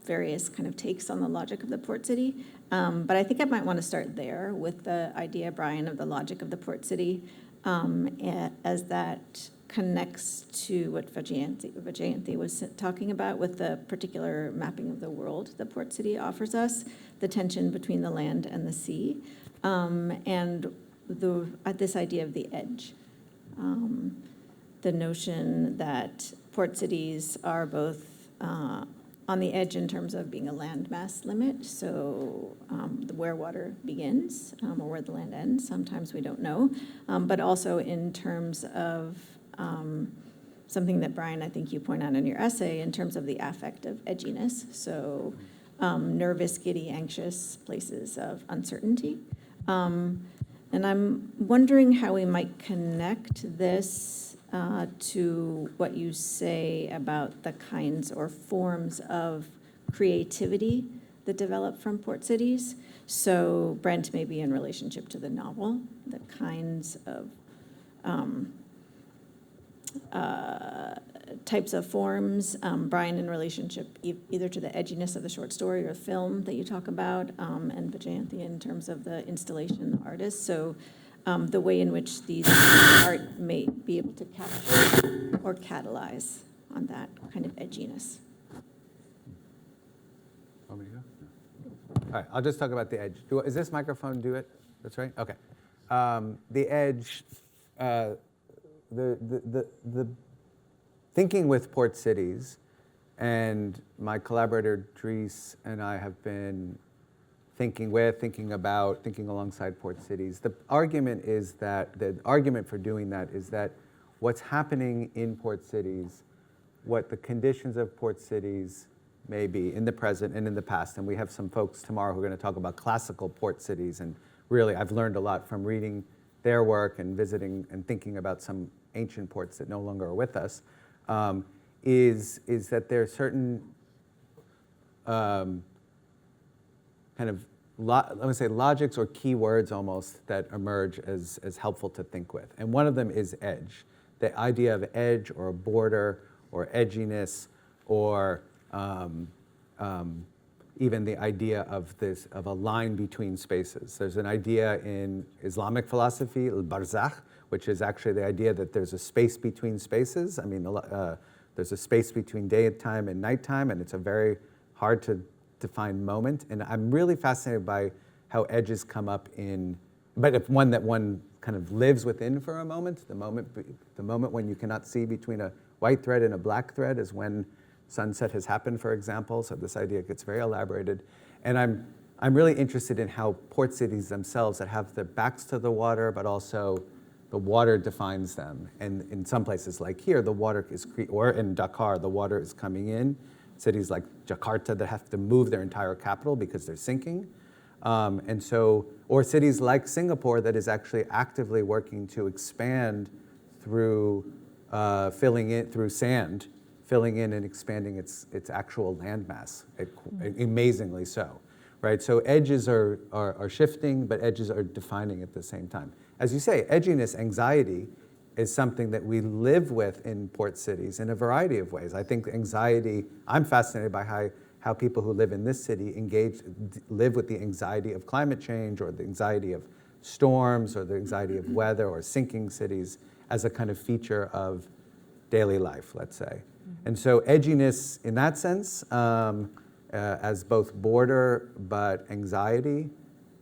various kind of takes on the logic of the port city. But I think I might want to start there with the idea, Brian, of the logic of the port city, as that connects to what Vyjayanthi was talking about with the particular mapping of the world the port city offers us, the tension between the land and the sea, and this idea of the edge. The notion that port cities are both on the edge in terms of being a landmass limit, so where water begins or where the land ends, sometimes we don't know, but also in terms of something that, Brian, I think you point out in your essay, in terms of the affect of edginess, so nervous, giddy, anxious places of uncertainty. And I'm wondering how we might connect this to what you say about the kinds or forms of creativity that develop from port cities. So Brent, maybe in relationship to the novel, the kinds of types of forms, Brian, in relationship either to the edginess of the short story or film that you talk about, and Vyjayanthi in terms of the installation, the artist. So the way in which these art may be able to capture or catalyze on that kind of edginess. Want me to go? No. All right, I'll just talk about the edge. Is this microphone do it? That's right? Okay. The edge, the thinking with port cities, and my collaborator Dries and I have been thinking alongside port cities. The argument for doing that is that what's happening in port cities, what the conditions of port cities may be in the present and in the past, and we have some folks tomorrow who are going to talk about classical port cities, and really I've learned a lot from reading their work and visiting and thinking about some ancient ports that no longer are with us, is that there are certain kind of, let me say, logics or keywords almost that emerge as helpful to think with. And one of them is edge. The idea of edge or a border or edginess or even the idea of a line between spaces. There's an idea in Islamic philosophy, al-barzakh, which is actually the idea that there's a space between spaces. I mean, there's a space between daytime and nighttime, and it's a very hard to define moment. And I'm really fascinated by how edges come up but if one that one kind of lives within for a moment, the moment when you cannot see between a white thread and a black thread is when sunset has happened, for example. So this idea gets very elaborated. And I'm really interested in how port cities themselves that have their backs to the water, but also the water defines them. And in some places like here, the water is, or in Dakar, the water is coming in. Cities like Jakarta that have to move their entire capital because they're sinking. Or cities like Singapore that is actually actively working to expand through filling in and expanding its actual landmass, amazingly so, right? So edges are shifting, but edges are defining at the same time. As you say, edginess, anxiety, is something that we live with in port cities in a variety of ways. I think anxiety, I'm fascinated by how people who live in this city live with the anxiety of climate change or the anxiety of storms or the anxiety of weather or sinking cities as a kind of feature of daily life, let's say. And so edginess in that sense, as both border but anxiety,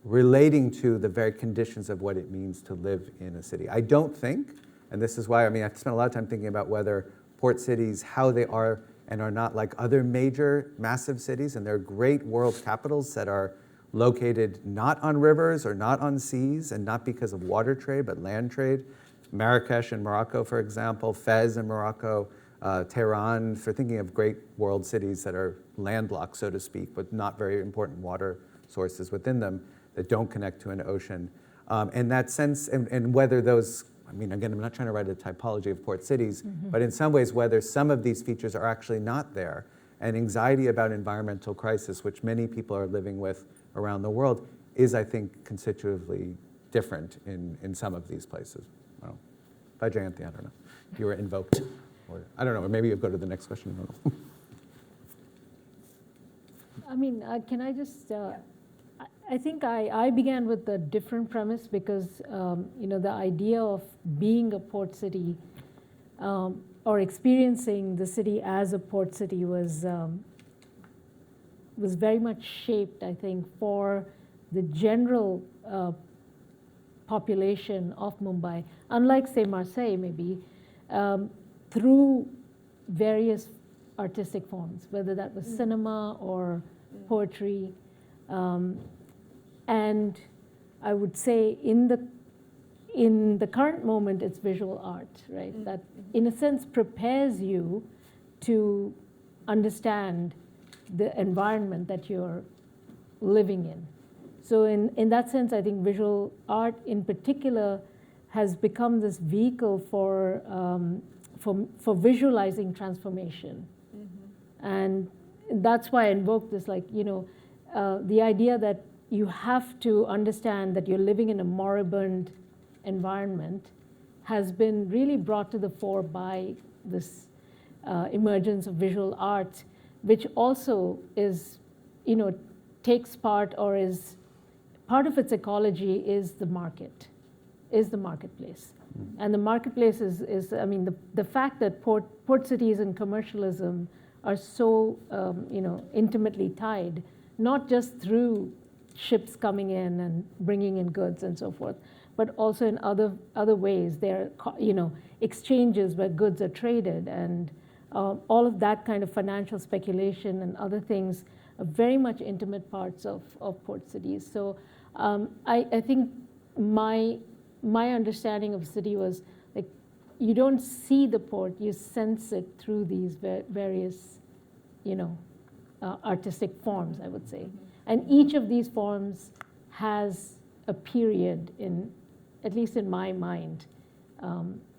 relating to the very conditions of what it means to live in a city. I don't think, and this is why, I spent a lot of time thinking about whether port cities, how they are and are not like other major massive cities, and they're great world capitals that are located not on rivers or not on seas, and not because of water trade, but land trade. Marrakesh in Morocco, for example, Fez in Morocco, Tehran, for thinking of great world cities that are landlocked, so to speak, with not very important water sources within them that don't connect to an ocean. And that sense, and whether those, again, I'm not trying to write a typology of port cities, but in some ways, whether some of these features are actually not there, and anxiety about environmental crisis, which many people are living with around the world, is, I think, constitutively different in some of these places. Well, Vyjayanthi, I don't know. If you were invoked, or I don't know, or maybe you'll go to the next question. I don't know. I mean, can I just, I think I began with a different premise because, the idea of being a port city or experiencing the city as a port city was very much shaped, I think, for the general population of Mumbai, unlike, say, Marseille, maybe, through various artistic forms, whether that was cinema or poetry. And I would say in the current moment, it's visual art, right? That, in a sense, prepares you to understand the environment that you're living in. So in that sense, I think visual art in particular has become this vehicle for visualizing transformation. And that's why I invoke this, like, the idea that you have to understand that you're living in a moribund environment has been really brought to the fore by this emergence of visual art, which also is, takes part or is part of its ecology is the marketplace. And the marketplace is I mean, the fact that port cities and commercialism are so, intimately tied, not just through ships coming in and bringing in goods and so forth, but also in other ways. There are, exchanges where goods are traded, and all of that kind of financial speculation and other things are very much intimate parts of port cities. So I think my understanding of city was like, you don't see the port, you sense it through these various, artistic forms, I would say. And each of these forms has a period at least in my mind,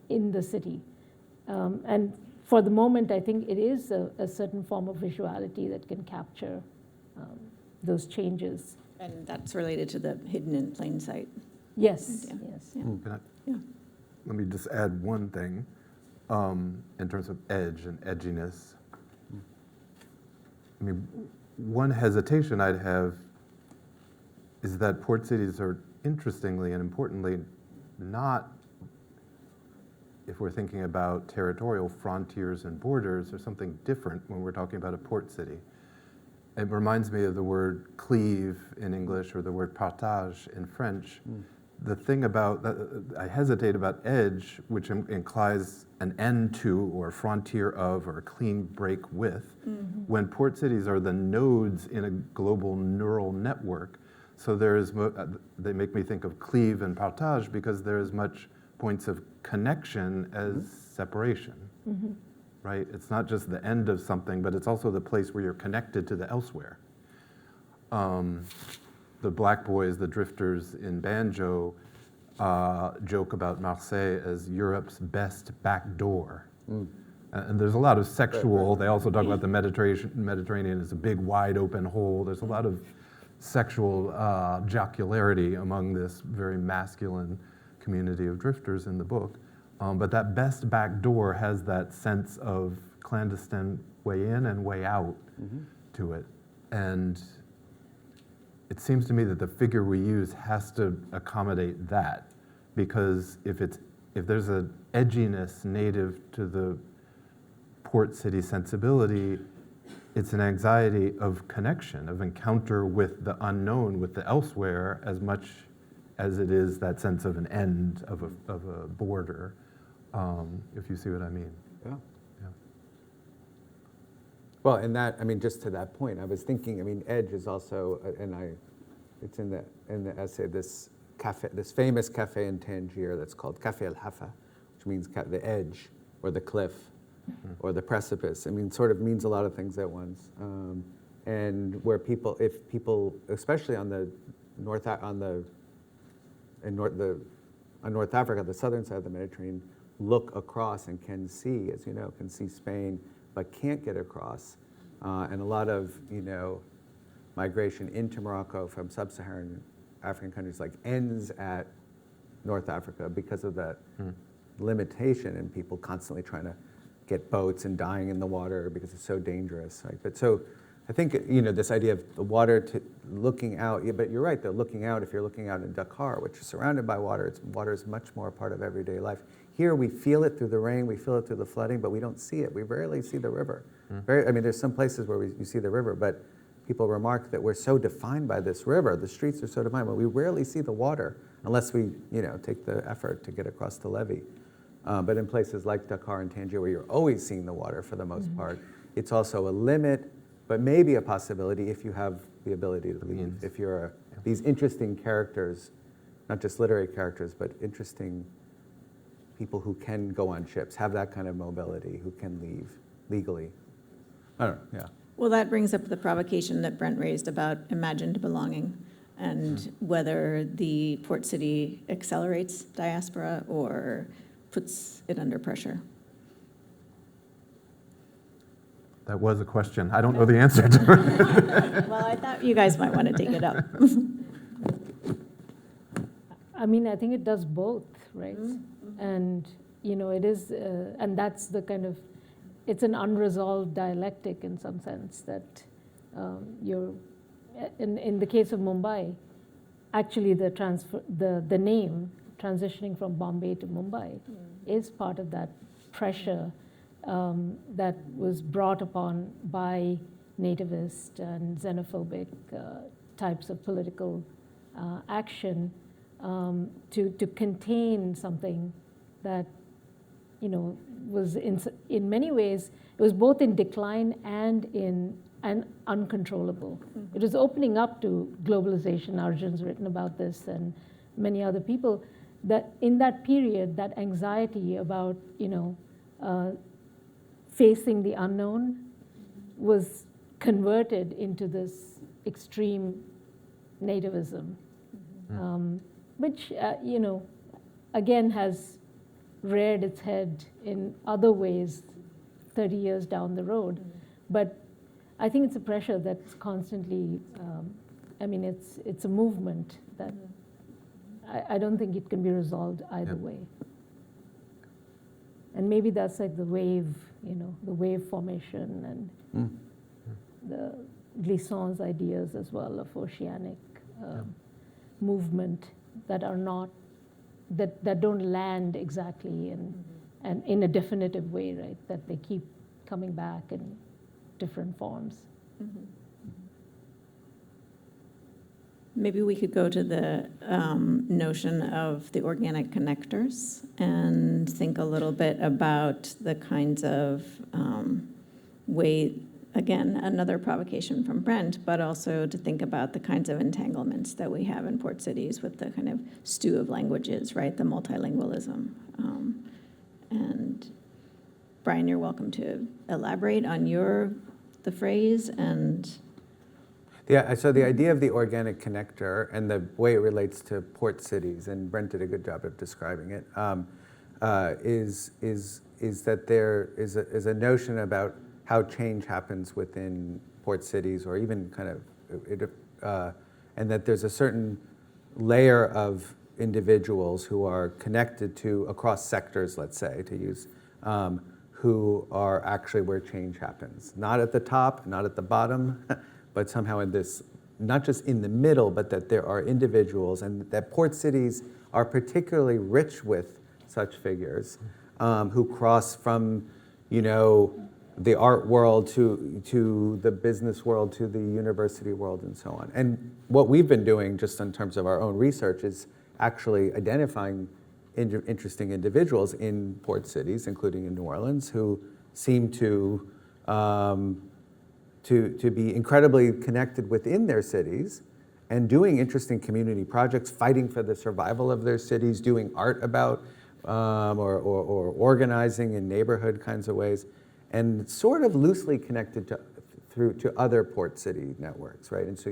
in the city. And for the moment, I think it is a certain form of visuality that can capture those changes. And that's related to the hidden in plain sight. Yes, Yeah. yes. Yeah. Can let me just add one thing in terms of edge and edginess. I mean, one hesitation I'd have is that port cities are, interestingly and importantly, not, if we're thinking about territorial frontiers and borders, or something different when we're talking about a port city. It reminds me of the word cleave in English or the word partage in French. The thing about, I hesitate about edge, which implies an end to or frontier of or a clean break with, when port cities are the nodes in a global neural network. So they make me think of cleave and partage because there is much points of connection as separation, right? It's not just the end of something, but it's also the place where you're connected to the elsewhere. The Black Boys, the drifters in Banjo, joke about Marseille as Europe's best back door. And there's a lot of sexual, they also talk about the Mediterranean as a big wide open hole. There's a lot of sexual jocularity among this very masculine community of drifters in the book. But that best back door has that sense of clandestine way in and way out to it. And it seems to me that the figure we use has to accommodate that, because if there's an edginess native to the port city sensibility, it's an anxiety of connection, of encounter with the unknown, with the elsewhere, as much as it is that sense of an end, of a border, if you see what I mean. Yeah. Well, and that, I mean, just to that point, I was thinking, I mean, edge is also, it's in the essay, this famous cafe in Tangier that's called Café El Hafa, which means the edge or the cliff or the precipice. I mean, sort of means a lot of things at once. And where people, especially on North Africa, the southern side of the Mediterranean, look across and can see, as you know, can see Spain, but can't get across. And a lot of, migration into Morocco from sub-Saharan African countries ends at North Africa because of that limitation and people constantly trying to get boats and dying in the water because it's so dangerous, right? But so I think, this idea of the water looking out, yeah, but you're right, though, looking out, if you're looking out in Dakar, which is surrounded by water, water is much more a part of everyday life. Here, we feel it through the rain, we feel it through the flooding, but we don't see it. We rarely see the river. There's some places where you see the river, but people remark that we're so defined by this river, the streets are so defined, but we rarely see the water unless we, take the effort to get across the levee. But in places like Dakar and Tangier, where you're always seeing the water for the most part, it's also a limit, but maybe a possibility if you have the ability to leave. If you're these interesting characters, not just literary characters, but interesting people who can go on ships, have that kind of mobility, who can leave legally. I don't know, yeah. Well, that brings up the provocation that Brent raised about imagined belonging and whether the port city accelerates diaspora or puts it under pressure. That was a question. I don't know the answer to it. Well, I thought you guys might want to take it up. I mean, I think it does both, right? And, it is, and that's the kind of, it's an unresolved dialectic in some sense that you're, in the case of Mumbai, actually the name transitioning from Bombay to Mumbai is part of that pressure that was brought upon by nativist and xenophobic types of political action to contain something that, was in many ways, it was both in decline and uncontrollable. It was opening up to globalization. Arjun's written about this and many other people, that in that period, that anxiety about, facing the unknown was converted into this extreme nativism, which, again has reared its head in other ways 30 years down the road. But I think it's a pressure that's constantly, it's a movement that I don't think it can be resolved either way. And maybe that's like the wave, the wave formation and the Glissant's ideas as well of oceanic movement that are not, that don't land exactly and in a definitive way, right? That they keep coming back in different forms. Maybe we could go to the notion of the organic connectors and think a little bit about the kinds of way, again, another provocation from Brent, but also to think about the kinds of entanglements that we have in port cities with the kind of stew of languages, right? The multilingualism. And Brian, you're welcome to elaborate on the phrase and... Yeah, so the idea of the organic connector and the way it relates to port cities, and Brent did a good job of describing it, is that there is a notion about how change happens within port cities, or even kind of, and that there's a certain layer of individuals who are connected to, across sectors, let's say, to use, who are actually where change happens. Not at the top, not at the bottom, but somehow in this, not just in the middle, but that there are individuals, and that port cities are particularly rich with such figures who cross from, the art world to the business world, to the university world, and so on. And what we've been doing, just in terms of our own research, is actually identifying interesting individuals in port cities, including in New Orleans, who seem to be incredibly connected within their cities and doing interesting community projects, fighting for the survival of their cities, doing art about or organizing in neighborhood kinds of ways, and sort of loosely connected to other port city networks, right? And so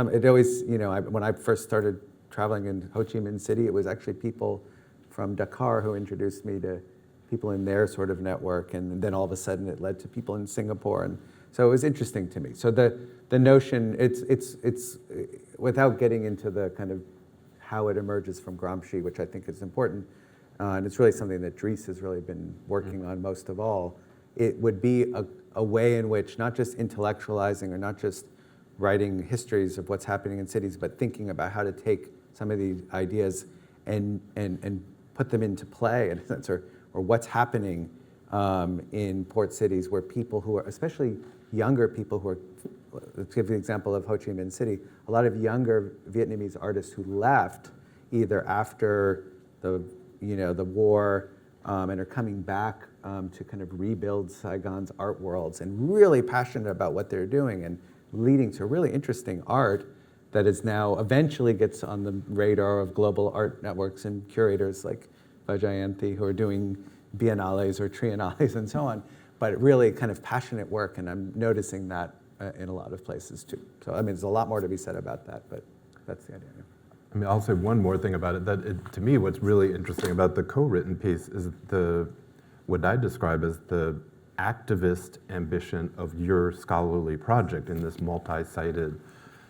it always, when I first started traveling in Ho Chi Minh City, it was actually people from Dakar who introduced me to people in their sort of network, and then all of a sudden it led to people in Singapore, and so it was interesting to me. So the notion, it's without getting into the kind of how it emerges from Gramsci, which I think is important, and it's really something that Dries has really been working on most of all. It would be a way in which not just intellectualizing or not just writing histories of what's happening in cities, but thinking about how to take some of these ideas and put them into play in a sense, or what's happening in port cities where people who are, especially younger people who are, let's give the example of Ho Chi Minh City, a lot of younger Vietnamese artists who left either after the war and are coming back to kind of rebuild Saigon's art worlds and really passionate about what they're doing and leading to really interesting art that is now eventually gets on the radar of global art networks and curators like Vyjayanthi who are doing biennales or triennales and so on, but really kind of passionate work, and I'm noticing that in a lot of places too. So I mean, there's a lot more to be said about that, but that's the idea. I mean, I'll say one more thing about it. To me, what's really interesting about the co-written piece is what I describe as the activist ambition of your scholarly project in this multi-sited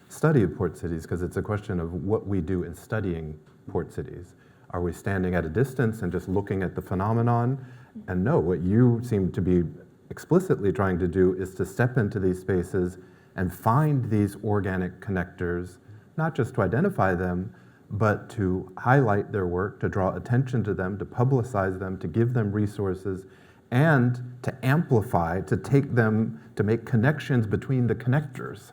study of port cities, because it's a question of what we do in studying port cities. Are we standing at a distance and just looking at the phenomenon? And no, what you seem to be explicitly trying to do is to step into these spaces and find these organic connectors, not just to identify them, but to highlight their work, to draw attention to them, to publicize them, to give them resources, and to amplify, to take them, to make connections between the connectors.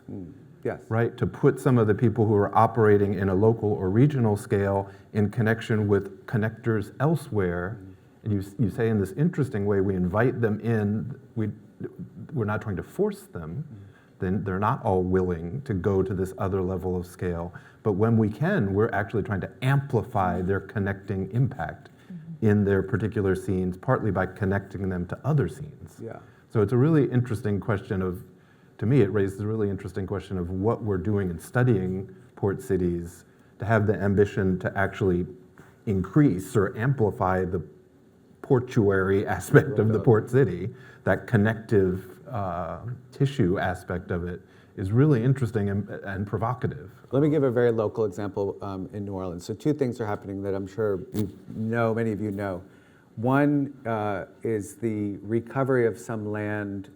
Yes. Right? To put some of the people who are operating in a local or regional scale in connection with connectors elsewhere. And you say in this interesting way, we invite them in, we're not trying to force them, then they're not all willing to go to this other level of scale. But when we can, we're actually trying to amplify their connecting impact in their particular scenes, partly by connecting them to other scenes. Yeah. So it's a really interesting question of, to me, it raises a really interesting question of what we're doing in studying port cities to have the ambition to actually increase or amplify the portuary aspect of the port city, that connective tissue aspect of it is really interesting and provocative. Let me give a very local example in New Orleans. So two things are happening that I'm sure many of you know. One is the recovery of some land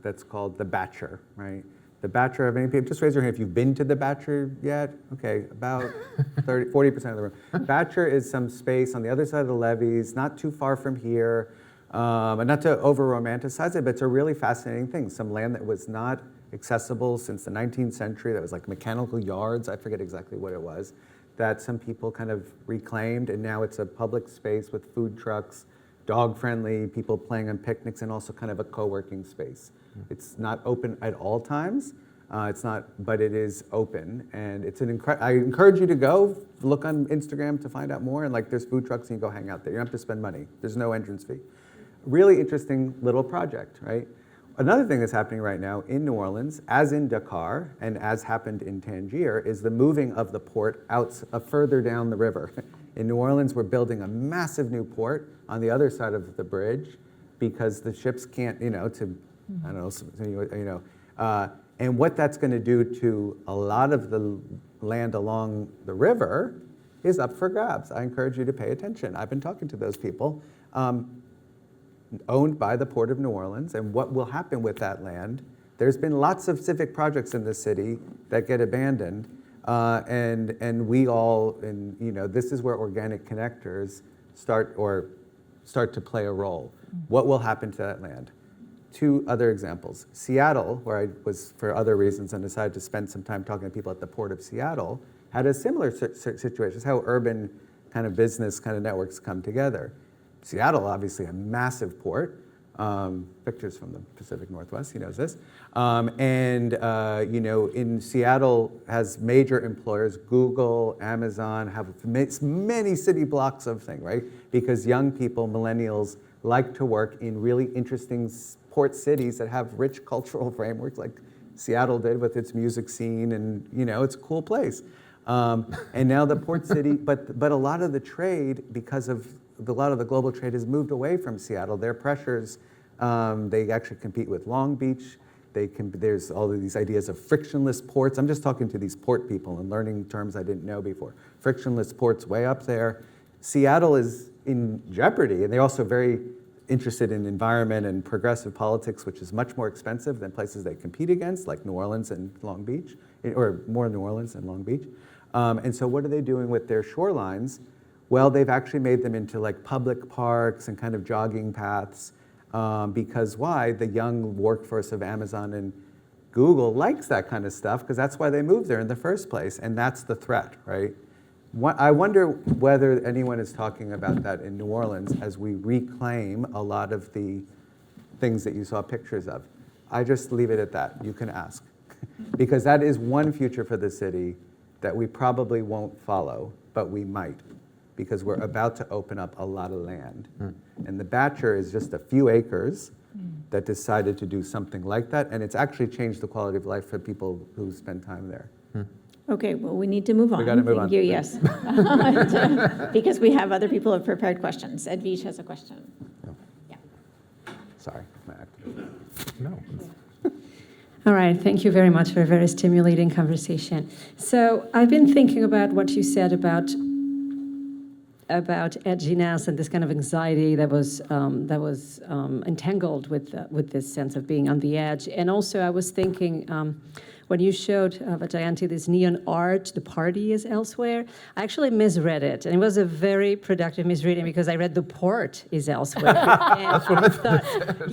that's called the Batcher, right? The Batcher, have any people, just raise your hand if you've been to the Batcher yet? Okay, about 40% of the room. Batcher is some space on the other side of the levees, not too far from here, and not to over-romanticize it, but it's a really fascinating thing. Some land that was not accessible since the 19th century, that was like mechanical yards, I forget exactly what it was, that some people kind of reclaimed, and now it's a public space with food trucks, dog-friendly, people playing on picnics, and also kind of a co-working space. It's not open at all times, but it is open, and it's I encourage you to go look on Instagram to find out more, and like there's food trucks and you go hang out there. You don't have to spend money. There's no entrance fee. Really interesting little project, right? Another thing that's happening right now in New Orleans, as in Dakar, and as happened in Tangier, is the moving of the port out further down the river. In New Orleans, we're building a massive new port on the other side of the bridge because the ships can't, and what that's going to do to a lot of the land along the river is up for grabs. I encourage you to pay attention. I've been talking to those people. Owned by the Port of New Orleans, and what will happen with that land. There's been lots of civic projects in the city that get abandoned, and we all, this is where organic connectors start to play a role. What will happen to that land? Two other examples. Seattle, where I was for other reasons and decided to spend some time talking to people at the Port of Seattle, had a similar situation. It's how urban kind of business kind of networks come together. Seattle, obviously a massive port. Pictures from the Pacific Northwest, he knows this. In Seattle has major employers, Google, Amazon, have many city blocks of things, right? Because young people, millennials, like to work in really interesting port cities that have rich cultural frameworks like Seattle did with its music scene, and it's a cool place. And now the port city, but a lot of the trade, because of a lot of the global trade has moved away from Seattle. Their pressures, they actually compete with Long Beach. There's all of these ideas of frictionless ports. I'm just talking to these port people and learning terms I didn't know before. Frictionless ports way up there. Seattle is in jeopardy, and they're also very interested in environment and progressive politics, which is much more expensive than places they compete against, like New Orleans and Long Beach, or more New Orleans and Long Beach. And so what are they doing with their shorelines? Well, they've actually made them into like public parks and kind of jogging paths, because why? The young workforce of Amazon and Google likes that kind of stuff, because that's why they moved there in the first place, and that's the threat, right? I wonder whether anyone is talking about that in New Orleans as we reclaim a lot of the things that you saw pictures of. I just leave it at that. You can ask. Because that is one future for the city that we probably won't follow, but we might, because we're about to open up a lot of land. And the Batcher is just a few acres that decided to do something like that, and it's actually changed the quality of life for people who spend time there. Okay, well, we need to move on. We gotta move on. Thank you, yes. Because we have other people who have prepared questions. Edwige has a question. Yeah. Sorry, my activism. No. All right, thank you very much for a very stimulating conversation. So I've been thinking about what you said about edginess and this kind of anxiety that was entangled with this sense of being on the edge. And also I was thinking, when you showed, Vyjayanthi, this neon art, the party is elsewhere, I actually misread it. And it was a very productive misreading because I read the port is elsewhere. That's what I thought.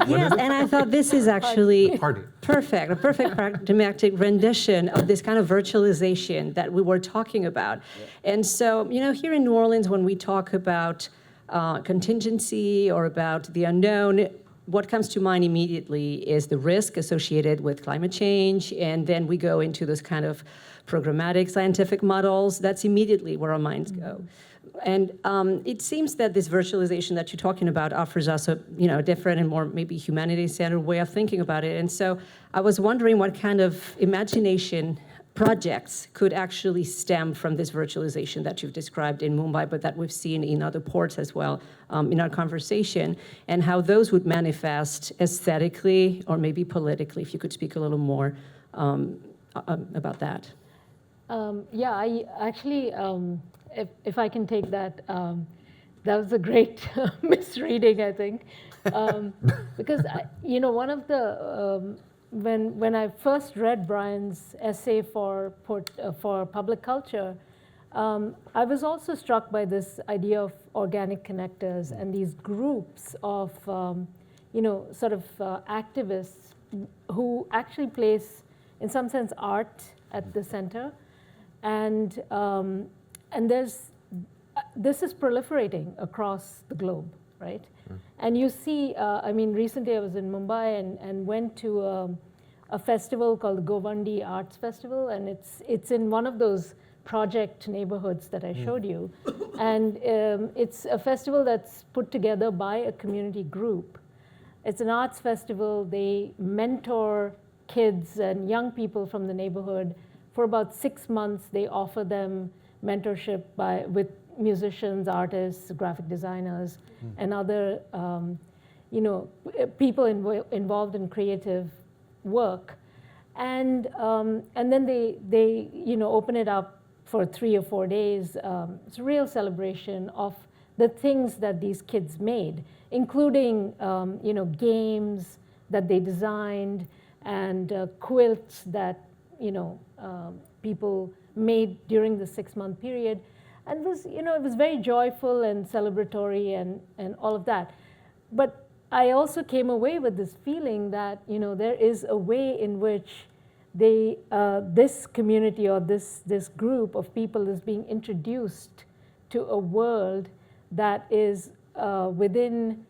Yes, and I thought this is actually perfect, a perfect pragmatic rendition of this kind of virtualization that we were talking about. Yeah. And so, here in New Orleans, when we talk about contingency or about the unknown, what comes to mind immediately is the risk associated with climate change, and then we go into this kind of programmatic scientific models. That's immediately where our minds go. And it seems that this virtualization that you're talking about offers us a different and more maybe humanity-centered way of thinking about it. And so I was wondering what kind of imagination projects could actually stem from this virtualization that you've described in Mumbai, but that we've seen in other ports as well in our conversation, and how those would manifest aesthetically or maybe politically, if you could speak a little more about that. Yeah, I actually, if I can take that, that was a great misreading, I think, because one of the when I first read Brian's essay for public culture, I was also struck by this idea of organic connectors and these groups of activists who actually place, in some sense, art at the center, and this is proliferating across the globe, right? And you see, recently I was in Mumbai and went to a festival called the Govandi Arts Festival, and it's in one of those project neighborhoods that I showed you. And it's a festival that's put together by a community group. It's an arts festival. They mentor kids and young people from the neighborhood. For about 6 months, they offer them mentorship with musicians, artists, graphic designers, and other people involved in creative work, and then they open it up for 3 or 4 days. It's a real celebration of the things that these kids made, including games that they designed and quilts that people made during the 6-month period. And it was very joyful and celebratory and all of that. But I also came away with this feeling that there is a way in which this community or this group of people is being introduced to a world that is within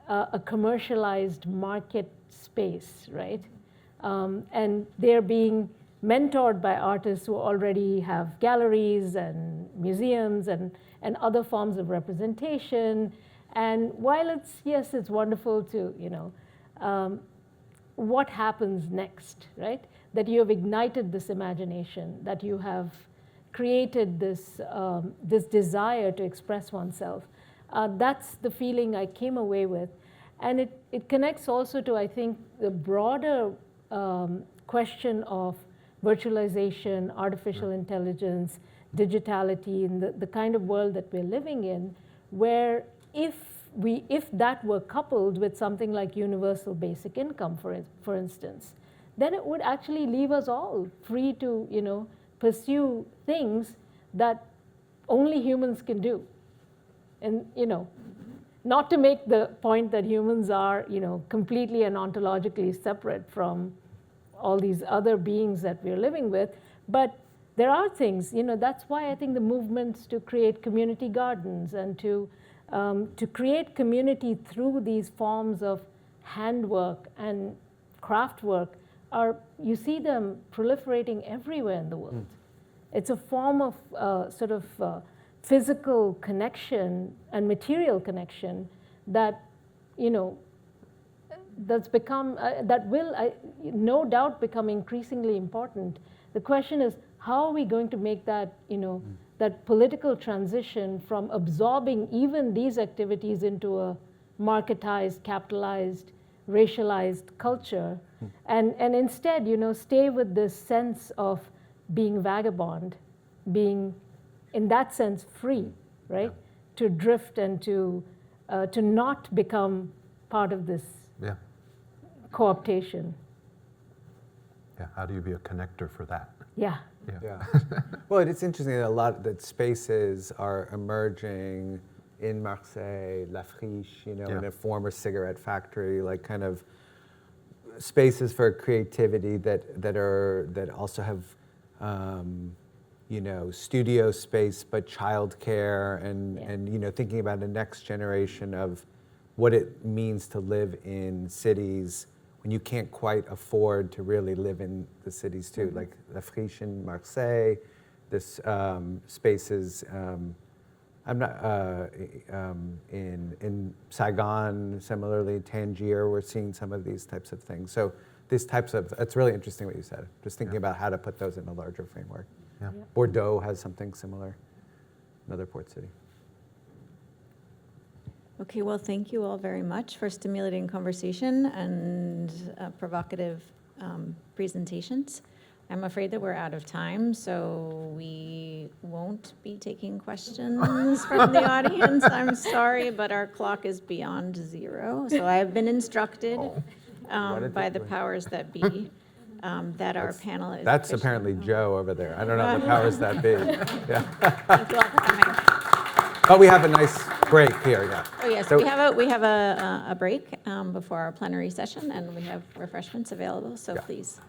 a commercialized market space, right? And they're being mentored by artists who already have galleries and museums and other forms of representation. And while it's wonderful to, what happens next, right? That you have ignited this imagination, that you have created this desire to express oneself. That's the feeling I came away with. And it connects also to, I think, the broader question of virtualization, artificial intelligence, digitality, and the kind of world that we're living in, where if if that were coupled with something like universal basic income, for instance, then it would actually leave us all free to, pursue things that only humans can do. And, not to make the point that humans are, completely and ontologically separate from all these other beings that we're living with, but there are things, that's why I think the movements to create community gardens and to create community through these forms of handwork and craft work you see them proliferating everywhere in the world. It's a form of physical connection and material connection that, that's become, that will no doubt become increasingly important. The question is, how are we going to make that, that political transition from absorbing even these activities into a marketized, capitalized, racialized culture, and instead, stay with this sense of being vagabond, being, in that sense, free, right? To drift and to not become part of this cooptation. Yeah, how do you be a connector for that? Yeah. Yeah. Well, it's interesting that that spaces are emerging in Marseille, La Friche, in a former cigarette factory, like kind of spaces for creativity that also have, studio space, but childcare and thinking about the next generation of what it means to live in cities when you can't quite afford to really live in the cities too, like La Friche in Marseille, this spaces. I'm not in Saigon. Similarly, Tangier, we're seeing some of these types of things. So these types of, it's really interesting what you said. Just thinking about how to put those in a larger framework. Yeah. Bordeaux has something similar, another port city. Okay, well, thank you all very much for stimulating conversation and provocative presentations. I'm afraid that we're out of time, so we won't be taking questions from the audience. I'm sorry, but our clock is beyond 0. So I have been instructed by the powers that be that our panel is That's officially- apparently Joe over there. I don't know the powers that be. Yeah. Thank you all for coming. But we have a nice break here, yeah. Oh, yes, So- we have a break before our plenary session, and we have refreshments available, so please.